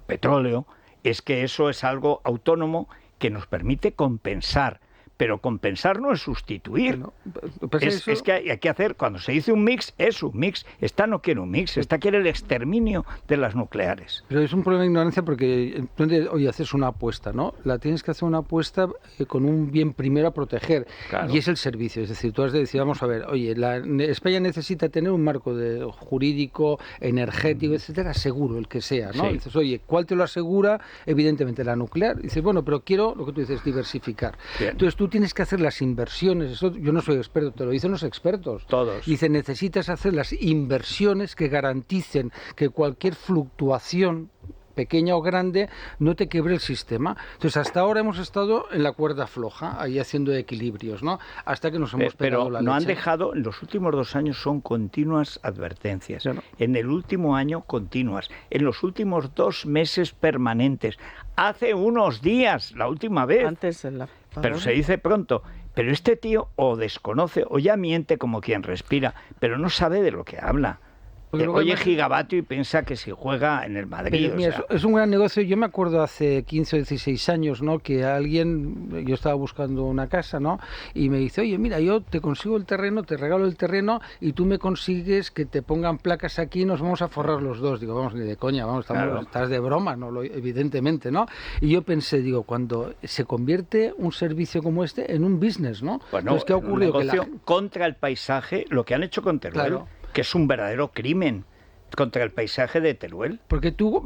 petróleo, es que eso es algo autónomo que nos permite compensar. Pero compensar no es sustituir. Es que hay que hacer, cuando se dice un mix, es un mix. Esta no quiere un mix, esta quiere el exterminio de las nucleares. Pero es un problema de ignorancia porque, oye, haces una apuesta, ¿no? La tienes que hacer una apuesta con un bien primero a proteger, claro. Y es el servicio. Es decir, tú has de decir, vamos a ver, oye, España necesita tener un marco jurídico, energético, etcétera, seguro, el que sea, ¿no? Sí. Y dices, oye, ¿cuál te lo asegura? Evidentemente la nuclear. Y dices, bueno, pero quiero, lo que tú dices, diversificar. Bien. Entonces tú tienes que hacer las inversiones, eso yo no soy experto, te lo dicen los expertos. Todos. Dice, necesitas hacer las inversiones que garanticen que cualquier fluctuación, pequeña o grande, no te quiebre el sistema. Entonces, hasta ahora hemos estado en la cuerda floja, ahí haciendo equilibrios, ¿no? Hasta que nos hemos pegado la leche. Pero no han dejado, en los últimos 2 años son continuas advertencias. ¿No? En el último año, continuas. En los últimos 2 meses, permanentes. Hace unos días, la última vez. Antes Pero se dice pronto. Pero este tío o desconoce o ya miente como quien respira, pero no sabe de lo que habla. Oye gigavatio y piensa que si juega en el Madrid. Mira, es un gran negocio. Yo me acuerdo hace 15 o 16 años, ¿no? Que yo estaba buscando una casa, ¿no? Y me dice, oye, mira, yo te consigo el terreno, te regalo el terreno y tú me consigues que te pongan placas aquí y nos vamos a forrar los dos. Digo, vamos, ni de coña, vamos, estás de broma, ¿no? Evidentemente, ¿no? Y yo pensé, digo, cuando se convierte un servicio como este en un business, ¿no? Bueno, entonces, ¿qué ha ocurrido? Contra el paisaje, lo que han hecho con Teruel. Claro. Que es un verdadero crimen contra el paisaje de Teruel. Porque tú,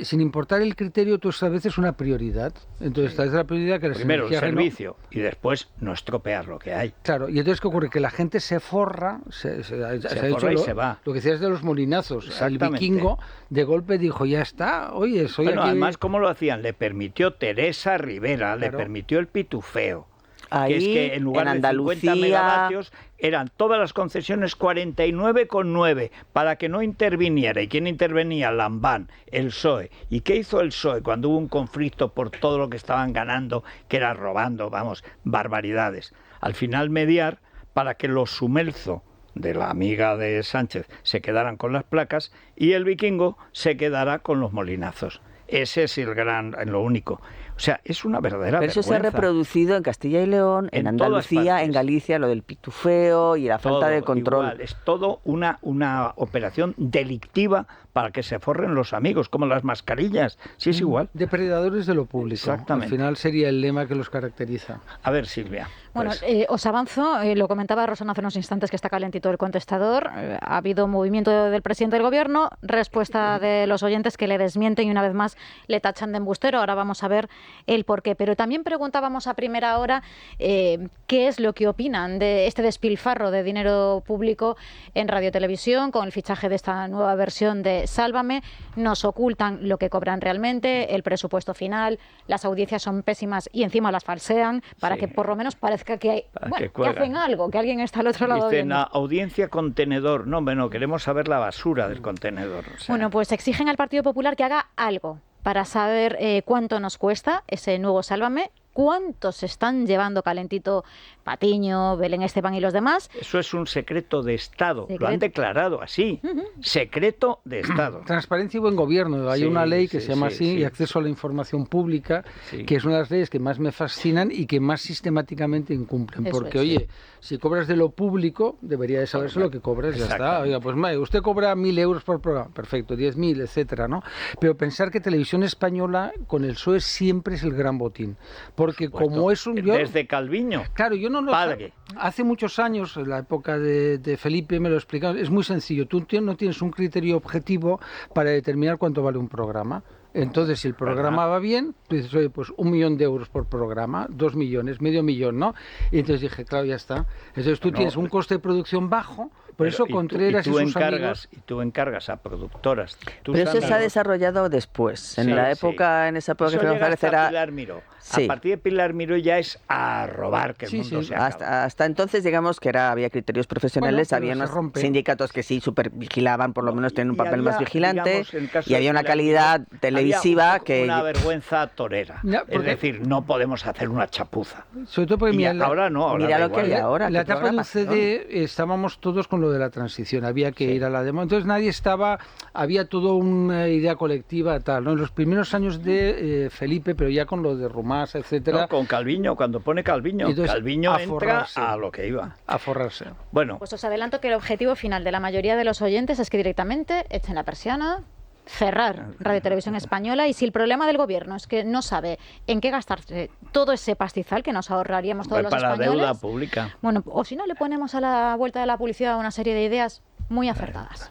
sin importar el criterio, tú estableces una prioridad. Entonces, esta es la prioridad que primero el servicio y después no estropear lo que hay. Claro, y entonces, ¿qué ocurre? Que la gente se forra, se forra y se va. Lo que decías de los molinazos. El vikingo, de golpe, dijo, ya está, oye, soy aquí... Además, ¿cómo lo hacían? Le permitió Teresa Rivera, claro. Le permitió el pitufeo. Ahí, que es que en lugar de 50 megavatios eran todas las concesiones 49,9 para que no interviniera. ¿Y quién intervenía? Lambán, el PSOE. ¿Y qué hizo el PSOE cuando hubo un conflicto por todo lo que estaban ganando, que era robando, barbaridades? Al final mediar para que los Sumelzo, de la amiga de Sánchez, se quedaran con las placas y el Vikingo se quedara con los molinazos. Ese es lo único. O sea, es una verdadera vergüenza. Pero eso se ha reproducido en Castilla y León, en Andalucía, en Galicia, lo del pitufeo y la falta de control. Igual, es todo una operación delictiva para que se forren los amigos, como las mascarillas. Sí, es igual. Depredadores de lo público. Exactamente. Al final sería el lema que los caracteriza. A ver, Silvia. Bueno, os avanzo, lo comentaba Rosana hace unos instantes que está calentito el contestador. Ha habido movimiento del presidente del gobierno, respuesta de los oyentes que le desmienten y una vez más le tachan de embustero. Ahora vamos a ver el porqué. Pero también preguntábamos a primera hora qué es lo que opinan de este despilfarro de dinero público en Radio Televisión con el fichaje de esta nueva versión de Sálvame. Nos ocultan lo que cobran realmente, el presupuesto final, las audiencias son pésimas y encima las falsean para que por lo menos parezca que hay, que hacen algo, que alguien está al otro lado. Dicen, audiencia contenedor. No, queremos saber la basura del contenedor. O sea. Bueno, pues exigen al Partido Popular que haga algo para saber cuánto nos cuesta ese nuevo Sálvame, cuánto se están llevando calentito Patiño, Belén Esteban y los demás. Eso es un secreto de Estado, lo han declarado así, secreto de Estado. Transparencia y buen gobierno, hay una ley que se llama así, y acceso a la información pública, que es una de las leyes que más me fascinan y que más sistemáticamente incumplen, porque oye, si cobras de lo público, debería de saberse lo que cobras, ya está. Oiga, pues usted cobra 1.000 euros por programa, perfecto, 10.000, etcétera, ¿no? Pero pensar que Televisión Española con el PSOE siempre es el gran botín. Porque como es un... Desde Calviño. Claro, yo no lo... Padre. Hace muchos años, en la época de Felipe, me lo explicaron, es muy sencillo. Tú no tienes un criterio objetivo para determinar cuánto vale un programa. Entonces, si el programa va bien, tú dices, oye, pues 1 millón de euros por programa, 2 millones, medio millón, ¿no? Y entonces dije, claro, ya está. Entonces tú tienes un coste de producción bajo, por eso Contreras y sus amigos... Y tú encargas a productoras. Pero eso se ha desarrollado después. En esa época que González era... Pilar Miró. A partir de Pilar Miró ya es a robar, que el mundo se acaba. Hasta entonces, digamos que había criterios profesionales, había unos sindicatos que sí supervigilaban, por lo menos tenían un papel más vigilante, y había una calidad televisiva que... Una vergüenza torera. Es decir, no podemos hacer una chapuza. Sobre todo porque ahora no. Ahora mira lo que hay ahora. En la etapa de UCD estábamos todos con lo de la transición, había que ir a la demo. Entonces nadie estaba, había toda una idea colectiva, tal, ¿no? En los primeros años de Felipe, pero ya con lo de Rumás, etcétera. No, con Calviño, cuando pone Calviño. Entonces, Calviño entra a lo que iba. A forrarse. Bueno. Pues os adelanto que el objetivo final de la mayoría de los oyentes es que directamente echen la persiana, cerrar Radio Televisión Española, y si el problema del gobierno es que no sabe en qué gastarse todo ese pastizal que nos ahorraríamos todos los españoles... Para la deuda pública. Bueno, o si no, le ponemos a la vuelta de la publicidad una serie de ideas muy acertadas.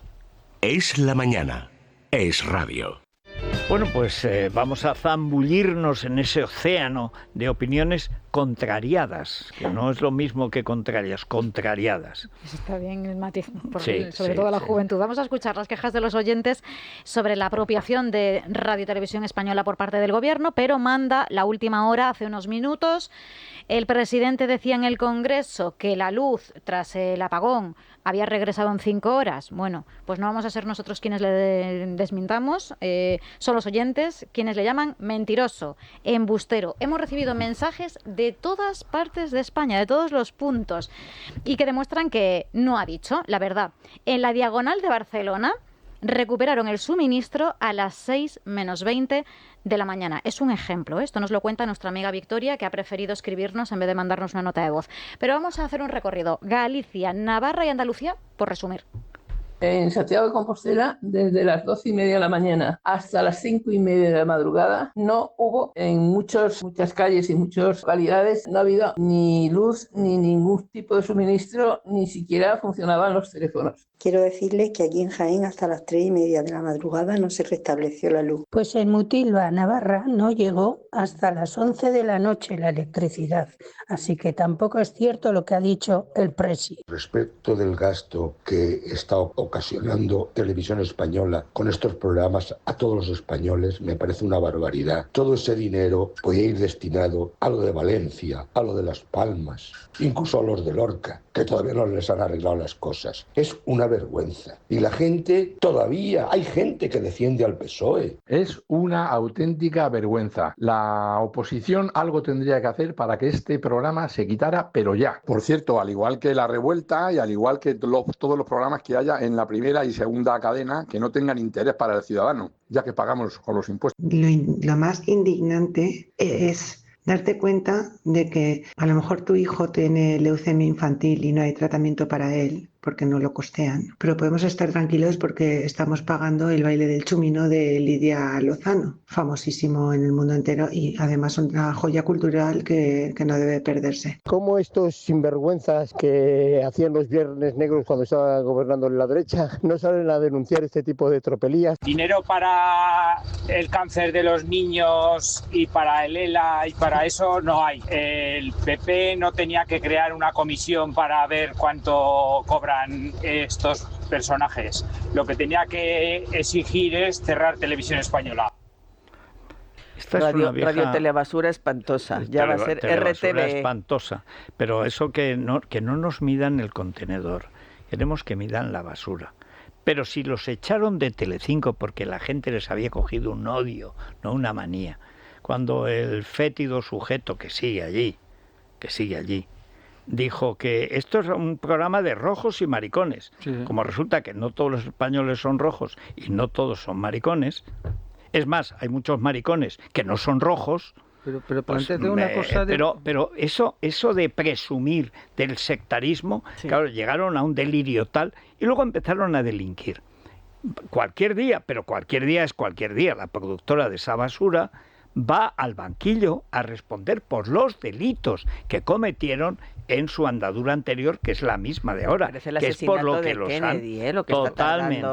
Es la mañana. Es radio. Bueno, pues vamos a zambullirnos en ese océano de opiniones contrariadas, que no es lo mismo que contrarias, contrariadas. Está bien el matiz, sobre todo la juventud. Vamos a escuchar las quejas de los oyentes sobre la apropiación de Radio Televisión Española por parte del gobierno, pero manda la última hora, hace unos minutos. El presidente decía en el Congreso que la luz, tras el apagón, había regresado en 5 horas. Bueno, pues no vamos a ser nosotros quienes le desmintamos, son los oyentes quienes le llaman mentiroso, embustero. Hemos recibido mensajes de todas partes de España, de todos los puntos, y que demuestran que no ha dicho la verdad. En la Diagonal de Barcelona recuperaron el suministro a las 6 menos 20 de la mañana. Es un ejemplo. Esto nos lo cuenta nuestra amiga Victoria, que ha preferido escribirnos en vez de mandarnos una nota de voz. Pero vamos a hacer un recorrido. Galicia, Navarra y Andalucía, por resumir. En Santiago de Compostela, desde las 12:30 de la mañana hasta las 5:30 de la madrugada, no hubo en muchas calles y muchas localidades, no ha habido ni luz ni ningún tipo de suministro, ni siquiera funcionaban los teléfonos. Quiero decirles que aquí en Jaén hasta las 3:30 de la madrugada no se restableció la luz. Pues en Mutilva, Navarra, no llegó hasta las 11 de la noche la electricidad, así que tampoco es cierto lo que ha dicho el presi. Respecto del gasto que está ocurriendo ocasionando Televisión Española con estos programas a todos los españoles me parece una barbaridad. Todo ese dinero podía ir destinado a lo de Valencia, a lo de Las Palmas, incluso a los de Lorca, que todavía no les han arreglado las cosas. Es una vergüenza. Y la gente, todavía hay gente que defiende al PSOE. Es una auténtica vergüenza. La oposición algo tendría que hacer para que este programa se quitara, pero ya. Por cierto, al igual que La Revuelta y al igual que todos los programas que haya en la primera y segunda cadena que no tengan interés para el ciudadano, ya que pagamos con los impuestos. Lo más indignante es darte cuenta de que a lo mejor tu hijo tiene leucemia infantil y no hay tratamiento para él porque no lo costean, pero podemos estar tranquilos porque estamos pagando el baile del chumino de Lidia Lozano, famosísimo en el mundo entero y además una joya cultural que no debe perderse. ¿Cómo estos sinvergüenzas que hacían los viernes negros cuando estaba gobernando la derecha no salen a denunciar este tipo de tropelías? Dinero para el cáncer de los niños y para el ELA y para eso no hay. El PP no tenía que crear una comisión para ver cuánto cobran estos personajes. Lo que tenía que exigir es cerrar Televisión Española. Radio Telebasura espantosa, ya va a ser RTV. Espantosa, pero eso que no nos midan el contenedor, queremos que midan la basura. Pero si los echaron de Telecinco porque la gente les había cogido un odio, no una manía, cuando el fétido sujeto que sigue allí, dijo que esto es un programa de rojos y maricones. Sí. Como resulta que no todos los españoles son rojos y no todos son maricones, es más, hay muchos maricones que no son rojos. Pero planteate una cosa de... Pero eso de presumir del sectarismo, sí. Claro, llegaron a un delirio tal y luego empezaron a delinquir. Cualquier día es cualquier día, la productora de esa basura va al banquillo a responder por los delitos que cometieron en su andadura anterior, que es la misma de ahora, que es por lo que los Kennedy, han... lo que totalmente.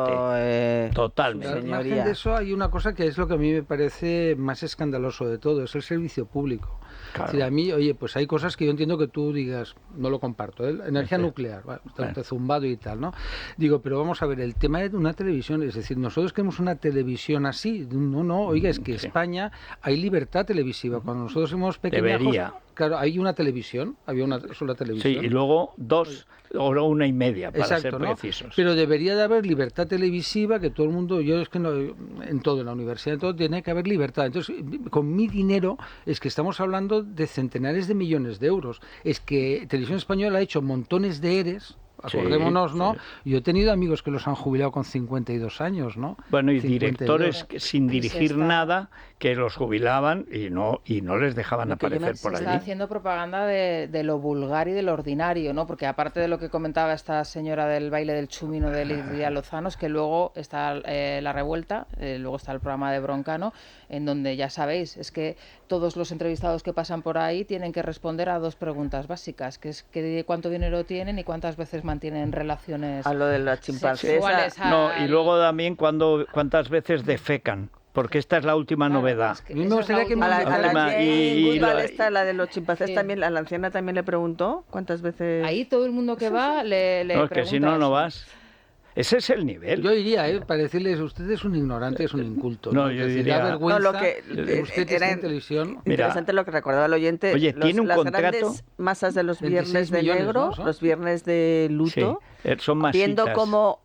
Al margen de eso hay una cosa que es lo que a mí me parece más escandaloso de todo, es el servicio público. Claro. Es decir, a mí, oye, pues hay cosas que yo entiendo que tú digas, no lo comparto, energía nuclear, está zumbado y tal, ¿no? Digo, pero vamos a ver, el tema de una televisión, es decir, nosotros queremos una televisión así, no, oiga, es que España hay libertad televisiva, cuando nosotros somos pequeños... Claro, hay una televisión, había una sola televisión. Sí, y luego 2 o 1:30, para exacto, ser precisos. ¿no? Pero debería de haber libertad televisiva, que todo el mundo, yo es que no, en todo, en la universidad, en todo, tiene que haber libertad. Entonces, con mi dinero, es que estamos hablando de centenares de millones de euros. Es que Televisión Española ha hecho montones de ERES, acordémonos, ¿no? Sí. Yo he tenido amigos que los han jubilado con 52 años, ¿no? Bueno, y directores sin dirigir nada que los jubilaban y no les dejaban aparecer por allí. Está haciendo propaganda de lo vulgar y de lo ordinario, ¿no? Porque aparte de lo que comentaba esta señora del baile del chumino de Lidia Lozano, es que luego está La Revuelta, luego está el programa de Broncano, en donde ya sabéis, es que todos los entrevistados que pasan por ahí tienen que responder a 2 preguntas básicas, que es cuánto dinero tienen y cuántas veces mantienen relaciones a lo de las chimpancés. No, y luego también cuántas veces defecan. Porque esta es la última novedad. Es que la de los chimpancés también, a la anciana también le preguntó cuántas veces. Ahí todo el mundo que va le no, es que si no vas. Ese es el nivel. Yo iría, para decirles, usted es un ignorante, es un inculto. No, yo diría... Da vergüenza usted está en televisión. Interesante lo que recordaba el oyente. Oye, tiene un las contrato... grandes masas de los viernes de negro, ¿no? Los viernes de luto, son masitas. Viendo cómo...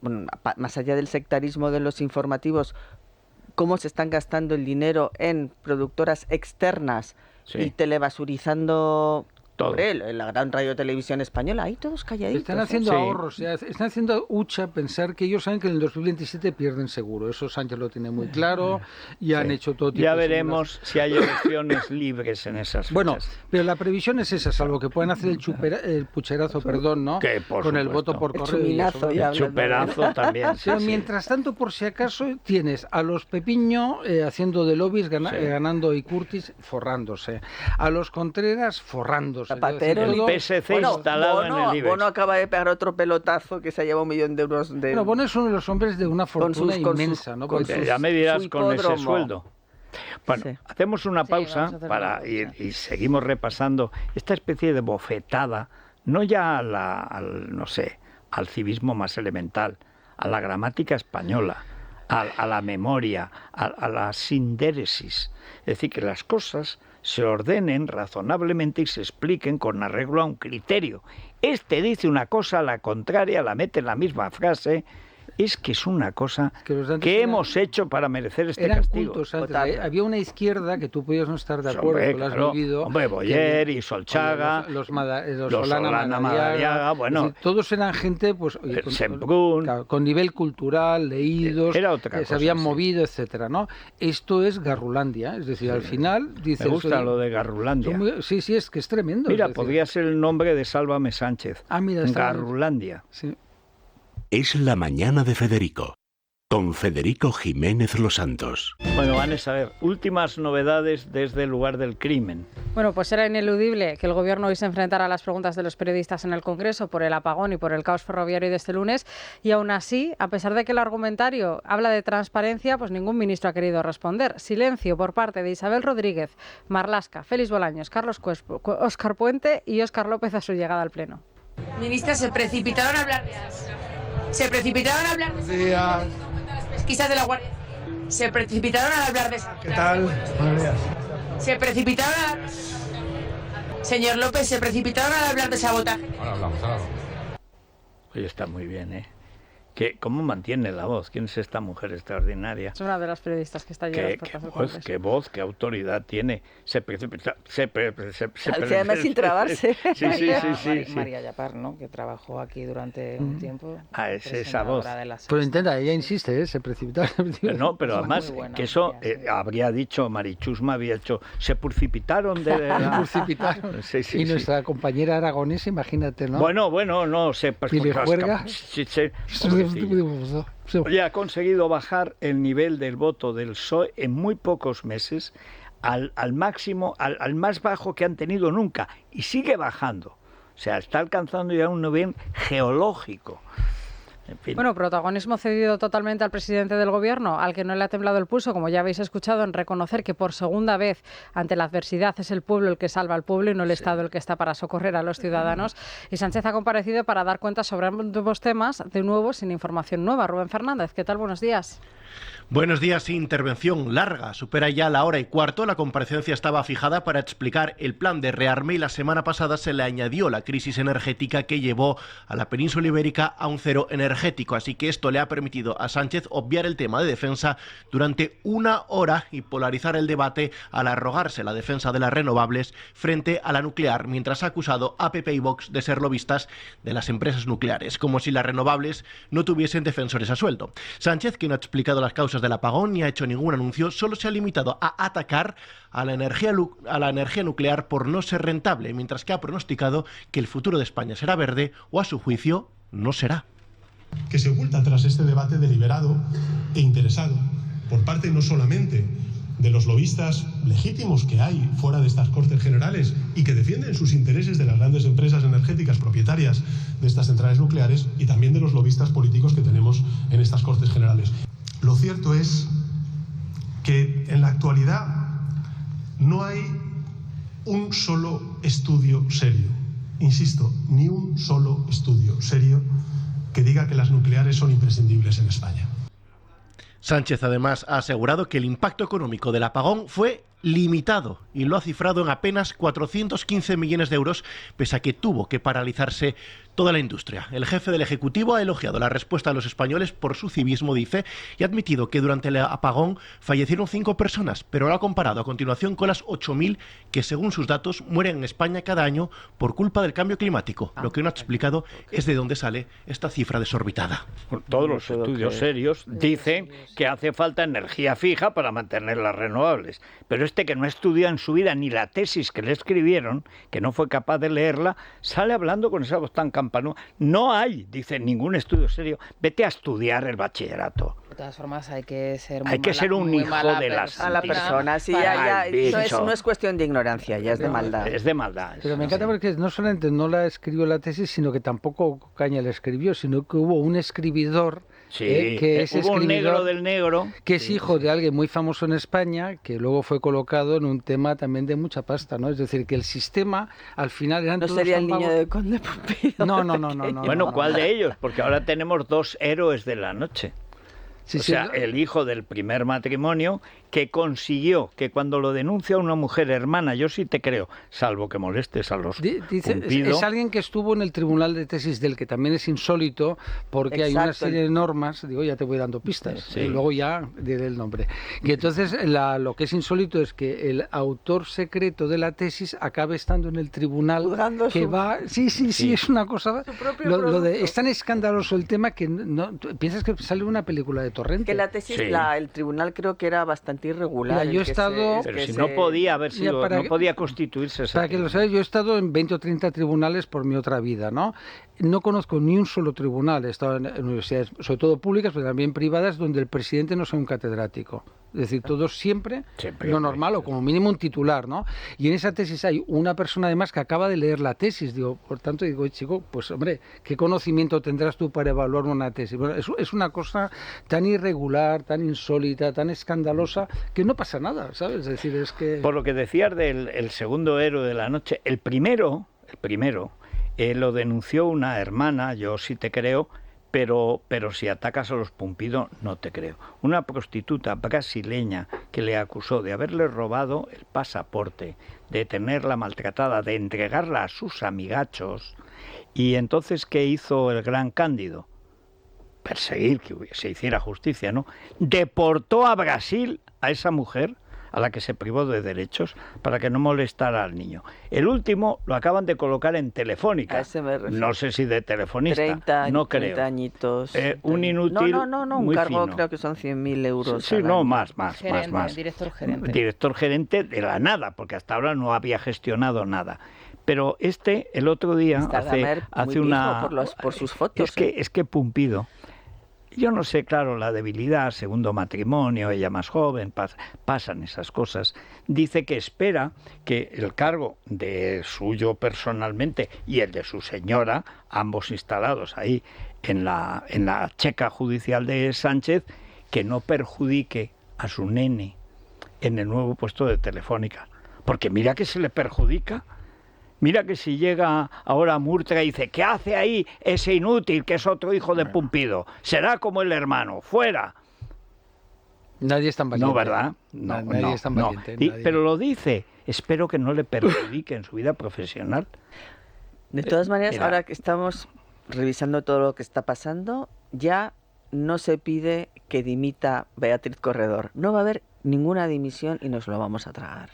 bueno, más allá del sectarismo de los informativos, cómo se están gastando el dinero en productoras externas y telebasurizando la gran Radio Televisión Española, ahí todos calladitos. Están haciendo ahorros, están haciendo hucha pensar que ellos saben que en el 2027 pierden seguro. Eso Sánchez lo tiene muy claro y han hecho todo tipo de... Ya veremos si hay elecciones libres en esas fechas. Bueno, pero la previsión es esa, salvo que puedan hacer el pucherazo, ¿no? Que, por con supuesto. El voto por correo. El chuperazo también. Pero mientras tanto, por si acaso, tienes a los Pepiño haciendo de lobbies, ganando, y Curtis forrándose. A los Contreras forrándose. Zapatero, el PSC instalado en el IBEX. Bono acaba de pegar otro pelotazo que se ha llevado 1 millón de euros. Bueno, Bono es uno de los hombres de una fortuna inmensa, ¿no? Ya me dirás con ese sueldo. Bueno, hacemos una pausa y seguimos repasando esta especie de bofetada, no ya a al civismo más elemental, a la gramática española, a la memoria, a la sindéresis. Es decir, que las cosas se ordenen razonablemente y se expliquen con arreglo a un criterio. Este dice una cosa, la contraria, la mete en la misma frase. Es que es una cosa que hemos hecho para merecer este castigo. Cultos antes. Había una izquierda que tú podías no estar de acuerdo, tú lo has vivido. Boyer y Solchaga, los Solana Madariaga, bueno, decir, todos eran gente pues con nivel cultural, leídos, que se habían movido, etcétera, ¿no? Esto es Garrulandia, es decir, al final dices... Me gusta lo de Garrulandia. Sí, es que es tremendo. Mira, podría ser el nombre de Sálvame Sánchez. Mira, Garrulandia. Sí. Es la mañana de Federico, con Federico Jiménez Los Santos. Bueno, Vanessa, a ver, últimas novedades desde el lugar del crimen. Bueno, pues era ineludible que el Gobierno hoy se enfrentara a las preguntas de los periodistas en el Congreso por el apagón y por el caos ferroviario de este lunes, y aún así, a pesar de que el argumentario habla de transparencia, pues ningún ministro ha querido responder. Silencio por parte de Isabel Rodríguez, Marlaska, Félix Bolaños, Carlos Cuespo, Óscar Puente y Óscar López a su llegada al Pleno. Ministras, se precipitaron a hablar de las pesquisas de la Guardia. Se precipitaron a hablar de... ¿Qué tal? Buenos días. Se precipitaron a... Señor López, se precipitaron a hablar de sabotaje. Ahora hablamos. Oye, está muy bien, ¿eh? ¿Cómo mantiene la voz? ¿Quién es esta mujer extraordinaria? Es una de las periodistas que está allí a las puertas del Congreso. ¿Qué voz, qué autoridad tiene? Se además sin trabarse. Sí. María Yapar, ¿no? Que trabajó aquí durante un tiempo. Es esa voz. Pero intenta, ella insiste, se precipita. No, pero además, que eso habría dicho, Marichusma había hecho, se precipitaron de... precipitaron. Y nuestra compañera aragonesa, imagínate, ¿no? Bueno, no, se... Oye, ha conseguido bajar el nivel del voto del PSOE en muy pocos meses al máximo, al más bajo que han tenido nunca, y sigue bajando. O sea, está alcanzando ya un nivel geológico. En fin. Bueno, protagonismo cedido totalmente al presidente del Gobierno, al que no le ha temblado el pulso, como ya habéis escuchado, en reconocer que por segunda vez ante la adversidad es el pueblo el que salva al pueblo y no el Estado el que está para socorrer a los ciudadanos. Y Sánchez ha comparecido para dar cuenta sobre ambos temas, de nuevo, sin información nueva. Rubén Fernández, ¿qué tal? Buenos días. Buenos días. Intervención larga, supera ya la hora y cuarto. La comparecencia estaba fijada para explicar el plan de rearme y la semana pasada se le añadió la crisis energética que llevó a la península ibérica a un cero energético. Así que esto le ha permitido a Sánchez obviar el tema de defensa durante una hora y polarizar el debate al arrogarse la defensa de las renovables frente a la nuclear, mientras ha acusado a PP y Vox de ser lobistas de las empresas nucleares, como si las renovables no tuviesen defensores a sueldo. Sánchez, que no ha explicado las causas del apagón ni ha hecho ningún anuncio, solo se ha limitado a atacar a la energía nuclear por no ser rentable, mientras que ha pronosticado que el futuro de España será verde o, a su juicio, no será. Que se oculta tras este debate deliberado e interesado por parte no solamente de los lobistas legítimos que hay fuera de estas Cortes Generales y que defienden sus intereses de las grandes empresas energéticas propietarias de estas centrales nucleares, y también de los lobistas políticos que tenemos en estas Cortes Generales. Lo cierto es que en la actualidad no hay un solo estudio serio, insisto, ni un solo estudio serio que diga que las nucleares son imprescindibles en España. Sánchez además ha asegurado que el impacto económico del apagón fue limitado y lo ha cifrado en apenas 415 millones de euros, pese a que tuvo que paralizarse toda la industria. El jefe del Ejecutivo ha elogiado la respuesta de los españoles por su civismo, dice, y ha admitido que durante el apagón fallecieron 5 personas, pero lo ha comparado a continuación con las 8.000 que, según sus datos, mueren en España cada año por culpa del cambio climático. Lo que no ha explicado es de dónde sale esta cifra desorbitada. Todos los estudios serios dicen que hace falta energía fija para mantener las renovables, pero este, que no estudia en su vida ni la tesis que le escribieron, que no fue capaz de leerla, sale hablando con esa voz tan campanua. No hay, dice, ningún estudio serio. Vete a estudiar el bachillerato. De todas formas, hay que ser un hijo de la persona. Sí, eso no es cuestión de ignorancia, ya es de maldad. Es de maldad. Pero me encanta porque no solamente no la escribió la tesis, sino que tampoco Caña la escribió, sino que hubo un escribidor que es hubo un negro del negro. Que es hijo de alguien muy famoso en España, que luego fue colocado en un tema también de mucha pasta, ¿no? Es decir, que el sistema, al final eran ¿No todos sería el niño de Conde Pumpido? No. Bueno, ¿cuál de ellos? Porque ahora tenemos 2 héroes de la noche. Sí, o sea, el hijo del primer matrimonio que consiguió que cuando lo denuncia una mujer hermana, yo sí te creo, salvo que molestes a los es alguien que estuvo en el tribunal de tesis del que también es insólito, porque hay una serie de normas, digo, ya te voy dando pistas, y luego ya diré el nombre. Y entonces lo que es insólito es que el autor secreto de la tesis acabe estando en el tribunal que va... Sí, es una cosa... Es tan escandaloso el tema que piensas que sale una película de Torrente. Que la tesis, el tribunal creo que era bastante irregular. Mira, yo he estado... Pero si no podía haber sido, no podía constituirse esa. Para que lo sabes, yo he estado en 20 o 30 tribunales por mi otra vida, ¿no? No conozco ni un solo tribunal, he estado en universidades, sobre todo públicas, pero también privadas, donde el presidente no sea un catedrático. Es decir, todos siempre lo normal, o como mínimo un titular, ¿no? Y en esa tesis hay una persona además que acaba de leer la tesis, digo, por tanto, digo, chico, pues hombre, ¿qué conocimiento tendrás tú para evaluar una tesis? Bueno, es una cosa tan irregular, tan insólita, tan escandalosa, que no pasa nada, ¿sabes? Es decir, es que... Por lo que decías del segundo héroe de la noche, el primero, lo denunció una hermana, yo sí te creo, pero si atacas a los Pumpido, no te creo. Una prostituta brasileña que le acusó de haberle robado el pasaporte, de tenerla maltratada, de entregarla a sus amigachos. Y entonces, ¿qué hizo el gran Cándido? Perseguir que se hiciera justicia, ¿no? Deportó a Brasil a esa mujer, a la que se privó de derechos, para que no molestara al niño. El último lo acaban de colocar en Telefónica. No sé si de telefonista, 30, no creo. 30 añitos. Un inútil. No, un cargo fino. Creo que son 100.000 euros. Sí, no, más. Director gerente. Director gerente de la nada, porque hasta ahora no había gestionado nada. Pero el otro día hace una... por sus fotos. Es que Pumpido... Yo no sé, claro, la debilidad, segundo matrimonio, ella más joven, pasan esas cosas. Dice que espera que el cargo de suyo personalmente y el de su señora, ambos instalados ahí en la checa judicial de Sánchez, que no perjudique a su nene en el nuevo puesto de Telefónica. Porque mira que se le perjudica. Mira que si llega ahora Murtra y dice, ¿qué hace ahí ese inútil que es otro hijo de Pumpido? Será como el hermano, fuera. Nadie es tan valiente. No, ¿verdad? Nadie es tan valiente. Nadie. Pero lo dice, espero que no le perjudique en su vida profesional. De todas maneras, ahora que estamos revisando todo lo que está pasando, ya no se pide que dimita Beatriz Corredor. No va a haber ninguna dimisión y nos lo vamos a tragar.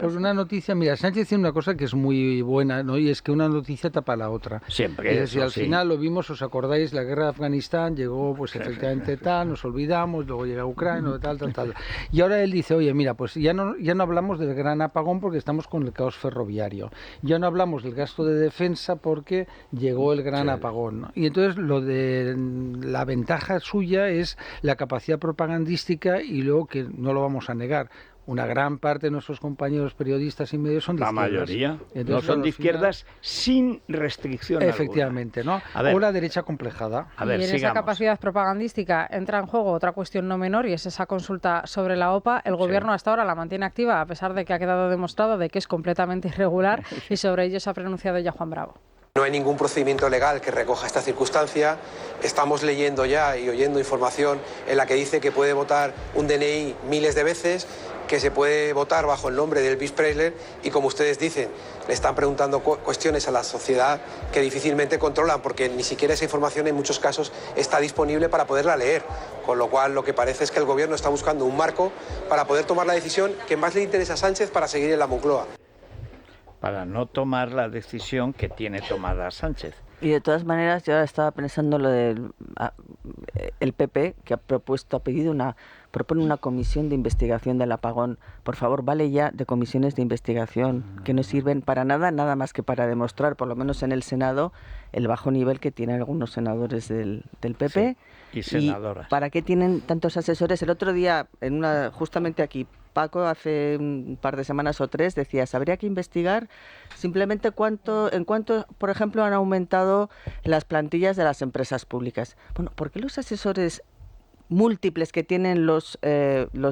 Pues una noticia, mira, Sánchez tiene una cosa que es muy buena, ¿no? Y es que una noticia tapa la otra. Siempre. Es decir, al final lo vimos, os acordáis, la guerra de Afganistán llegó, pues efectivamente nos olvidamos, luego llega Ucrania, tal. Y ahora él dice, oye, mira, pues ya no hablamos del gran apagón porque estamos con el caos ferroviario. Ya no hablamos del gasto de defensa porque llegó el gran apagón, ¿no? Y entonces lo de la ventaja suya es la capacidad propagandística y luego que no lo vamos a negar. Una gran parte de nuestros compañeros periodistas y medios son de izquierdas. La mayoría. Entonces, no son de izquierdas sin restricción efectivamente, alguna. ¿no? O la derecha complejada. Y en esa capacidad propagandística entra en juego otra cuestión no menor y es esa consulta sobre la OPA. El gobierno hasta ahora la mantiene activa a pesar de que ha quedado demostrado de que es completamente irregular y sobre ello se ha pronunciado ya Juan Bravo. No hay ningún procedimiento legal que recoja esta circunstancia. Estamos leyendo ya y oyendo información en la que dice que puede votar un DNI miles de veces, que se puede votar bajo el nombre de Elvis Presley y, como ustedes dicen, le están preguntando cuestiones a la sociedad que difícilmente controlan porque ni siquiera esa información en muchos casos está disponible para poderla leer. Con lo cual lo que parece es que el gobierno está buscando un marco para poder tomar la decisión que más le interesa a Sánchez para seguir en la Moncloa. Para no tomar la decisión que tiene tomada Sánchez. Y de todas maneras, yo ahora estaba pensando lo del el PP, que propone una comisión de investigación del apagón. Por favor, vale ya de comisiones de investigación que no sirven para nada más que para demostrar, por lo menos en el Senado, el bajo nivel que tienen algunos senadores del PP. Sí, y senadoras. ¿Y para qué tienen tantos asesores? El otro día, justamente aquí, Paco hace un par de semanas o 3 decías, habría que investigar simplemente en cuánto, por ejemplo, han aumentado las plantillas de las empresas públicas. Bueno, ¿por qué los asesores múltiples que tienen los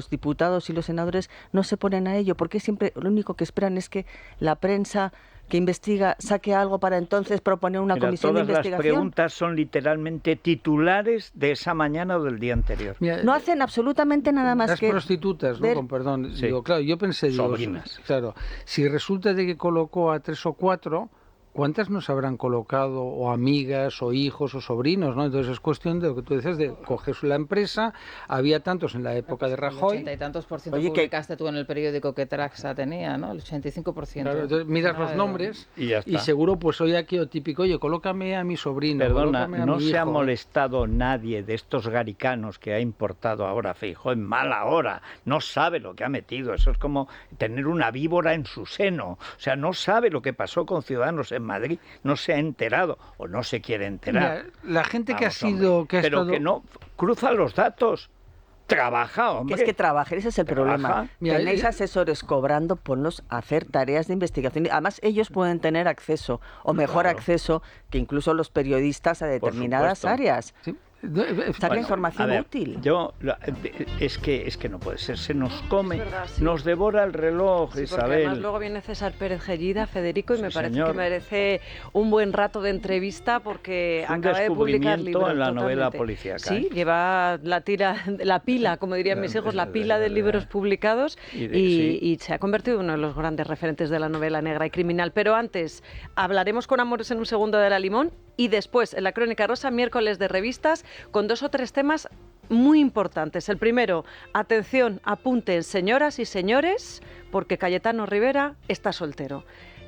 diputados y los senadores no se ponen a ello? ¿Por qué siempre lo único que esperan es que la prensa que investiga saque algo para entonces proponer una comisión de investigación? Las preguntas son literalmente titulares de esa mañana o del día anterior. Mira, no hacen absolutamente nada más las que... Las prostitutas, ¿no? Con perdón. Sí. Digo, claro, yo pensé... Sobrinas. Claro, si resulta de que colocó a 3 o 4... ¿Cuántas nos habrán colocado, o amigas, o hijos, o sobrinos, ¿no? Entonces es cuestión de lo que tú dices, de coger la empresa. Había tantos en la época de Rajoy. El 80 y tantos por ciento publicaste tú en el periódico que Traxa tenía, ¿no? El 85%. Claro, entonces miras los nombres y seguro, pues hoy aquí o típico, oye, colócame a mi sobrino. Perdona, no se ha molestado nadie de estos garicanos que ha importado ahora Feijóo en mala hora. No sabe lo que ha metido. Eso es como tener una víbora en su seno. O sea, no sabe lo que pasó con Ciudadanos en Madrid, no se ha enterado o no se quiere enterar. Mira, la gente que ha sido... Pero que no cruza los datos. Trabaja, hombre. Que es que trabajen, ese es el problema. Tenéis asesores cobrando, ponlos a hacer tareas de investigación. Además, ellos pueden tener acceso, o mejor acceso, que incluso los periodistas a determinadas áreas. ¿Sí? Saca información útil. Es que no puede ser, se nos come, nos devora el reloj, sí, Isabel. Porque además luego viene César Pérez Gellida, Federico, y me parece que merece un buen rato de entrevista porque acaba de publicar libros. En la novela policíaca. Sí, lleva la pila, como dirían mis hijos, la pila de libros publicados y se ha convertido en uno de los grandes referentes de la novela negra y criminal. Pero antes, hablaremos con Amores en un segundo de La Limón y después, en la Crónica Rosa, miércoles de revistas, con 2 o 3 temas muy importantes. El primero, atención, apunten, señoras y señores, porque Cayetano Rivera está soltero.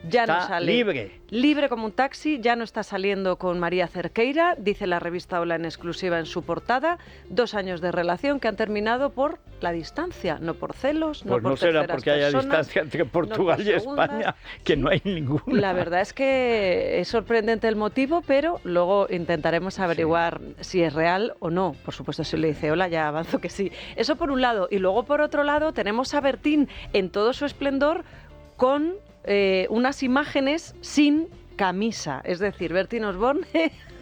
Ya está no sale libre como un taxi, ya no está saliendo con María Cerqueira, dice la revista Hola en exclusiva en su portada. 2 años de relación que han terminado por la distancia, no por celos, no por no será porque haya distancia entre Portugal y España, que no hay ninguna. La verdad es que es sorprendente el motivo, pero luego intentaremos averiguar si es real o no. Por supuesto, si le dice hola, ya avanzo que sí. Eso por un lado. Y luego por otro lado tenemos a Bertín en todo su esplendor con unas imágenes sin camisa, es decir, Bertín Osborne.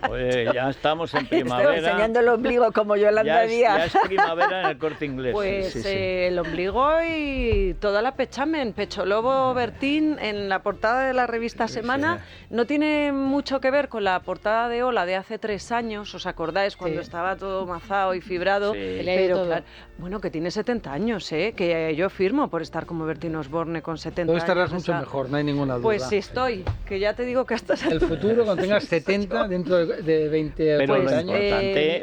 Oye, ya estamos en primavera. Estoy enseñando el ombligo como Yolanda Díaz. Ya es primavera en el Corte Inglés. Pues sí. El ombligo y toda la pechamen. Pecho Lobo Bertín en la portada de la revista Semana. No tiene mucho que ver con la portada de Hola de hace 3 años, ¿os acordáis? Cuando estaba todo mazado y fibrado. Pero claro, bueno, que tiene 70 años, que yo firmo por estar como Bertín Osborne con 70 años. Estarás mucho mejor, no hay ninguna duda. Pues sí estoy, que ya te digo que hasta el futuro, cuando tengas 70, dentro de 20 pero pues,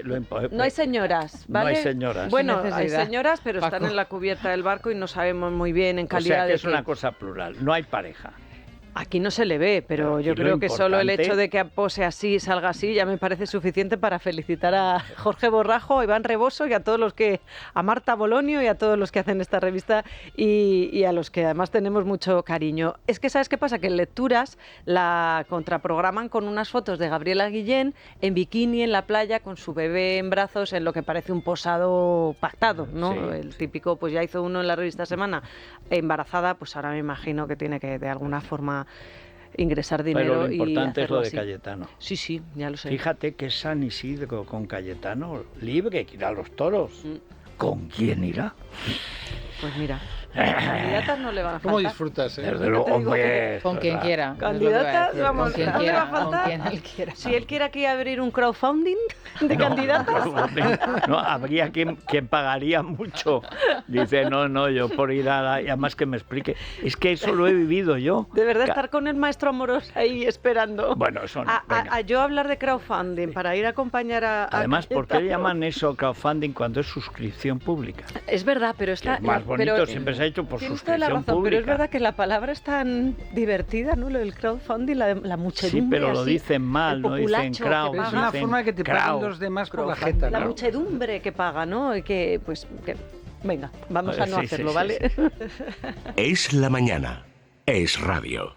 lo importante, no hay señoras, ¿vale? No hay señoras. Bueno, hay señoras, pero Paco. Están en la cubierta del barco y no sabemos muy bien en calidad. O sea, que es una cosa plural, no hay pareja. Aquí no se le ve, pero yo creo que solo el hecho de que pose así, salga así, ya me parece suficiente para felicitar a Jorge Borrajo, a Iván Reboso y a todos los a Marta Bolonio y a todos los que hacen esta revista y a los que además tenemos mucho cariño. Es que, ¿sabes qué pasa? Que en lecturas la contraprograman con unas fotos de Gabriela Guillén en bikini en la playa con su bebé en brazos en lo que parece un posado pactado, ¿no? Sí. El típico, pues ya hizo uno en la revista Semana, embarazada, pues ahora me imagino que tiene que de alguna forma ingresar dinero. Pero lo importante es lo de así. Cayetano. Sí, ya lo sé. Fíjate que San Isidro con Cayetano libre, que irá a los toros. ¿Con quién irá? Pues mira, candidatas no le van a faltar. ¿Cómo disfrutas? Desde luego, hombre. Con quien quiera. Candidatas, vamos, con quien no quiera, le va a faltar. con quien él quiera. Si él quiere aquí abrir un crowdfunding de candidatas. No, habría quien pagaría mucho. Dice, no, yo por ir a y además que me explique. Es que eso lo he vivido yo. De verdad, estar con el maestro Amorós ahí esperando. Bueno, eso no. A yo hablar de crowdfunding para ir a acompañar a además, ¿por qué llaman eso crowdfunding cuando es suscripción pública? Es verdad, pero está... más bonito siempre se ha hecho por suscripción la razón, pública. Pero es verdad que la palabra es tan divertida, ¿no? Lo del crowdfunding, la muchedumbre. Sí, pero así, lo dicen mal, no dicen crowd. Es una forma de que te paguen los demás por la jeta. La muchedumbre que paga, ¿no? Y que, pues, venga, vamos a no hacerlo, ¿vale? Es la mañana. Es radio.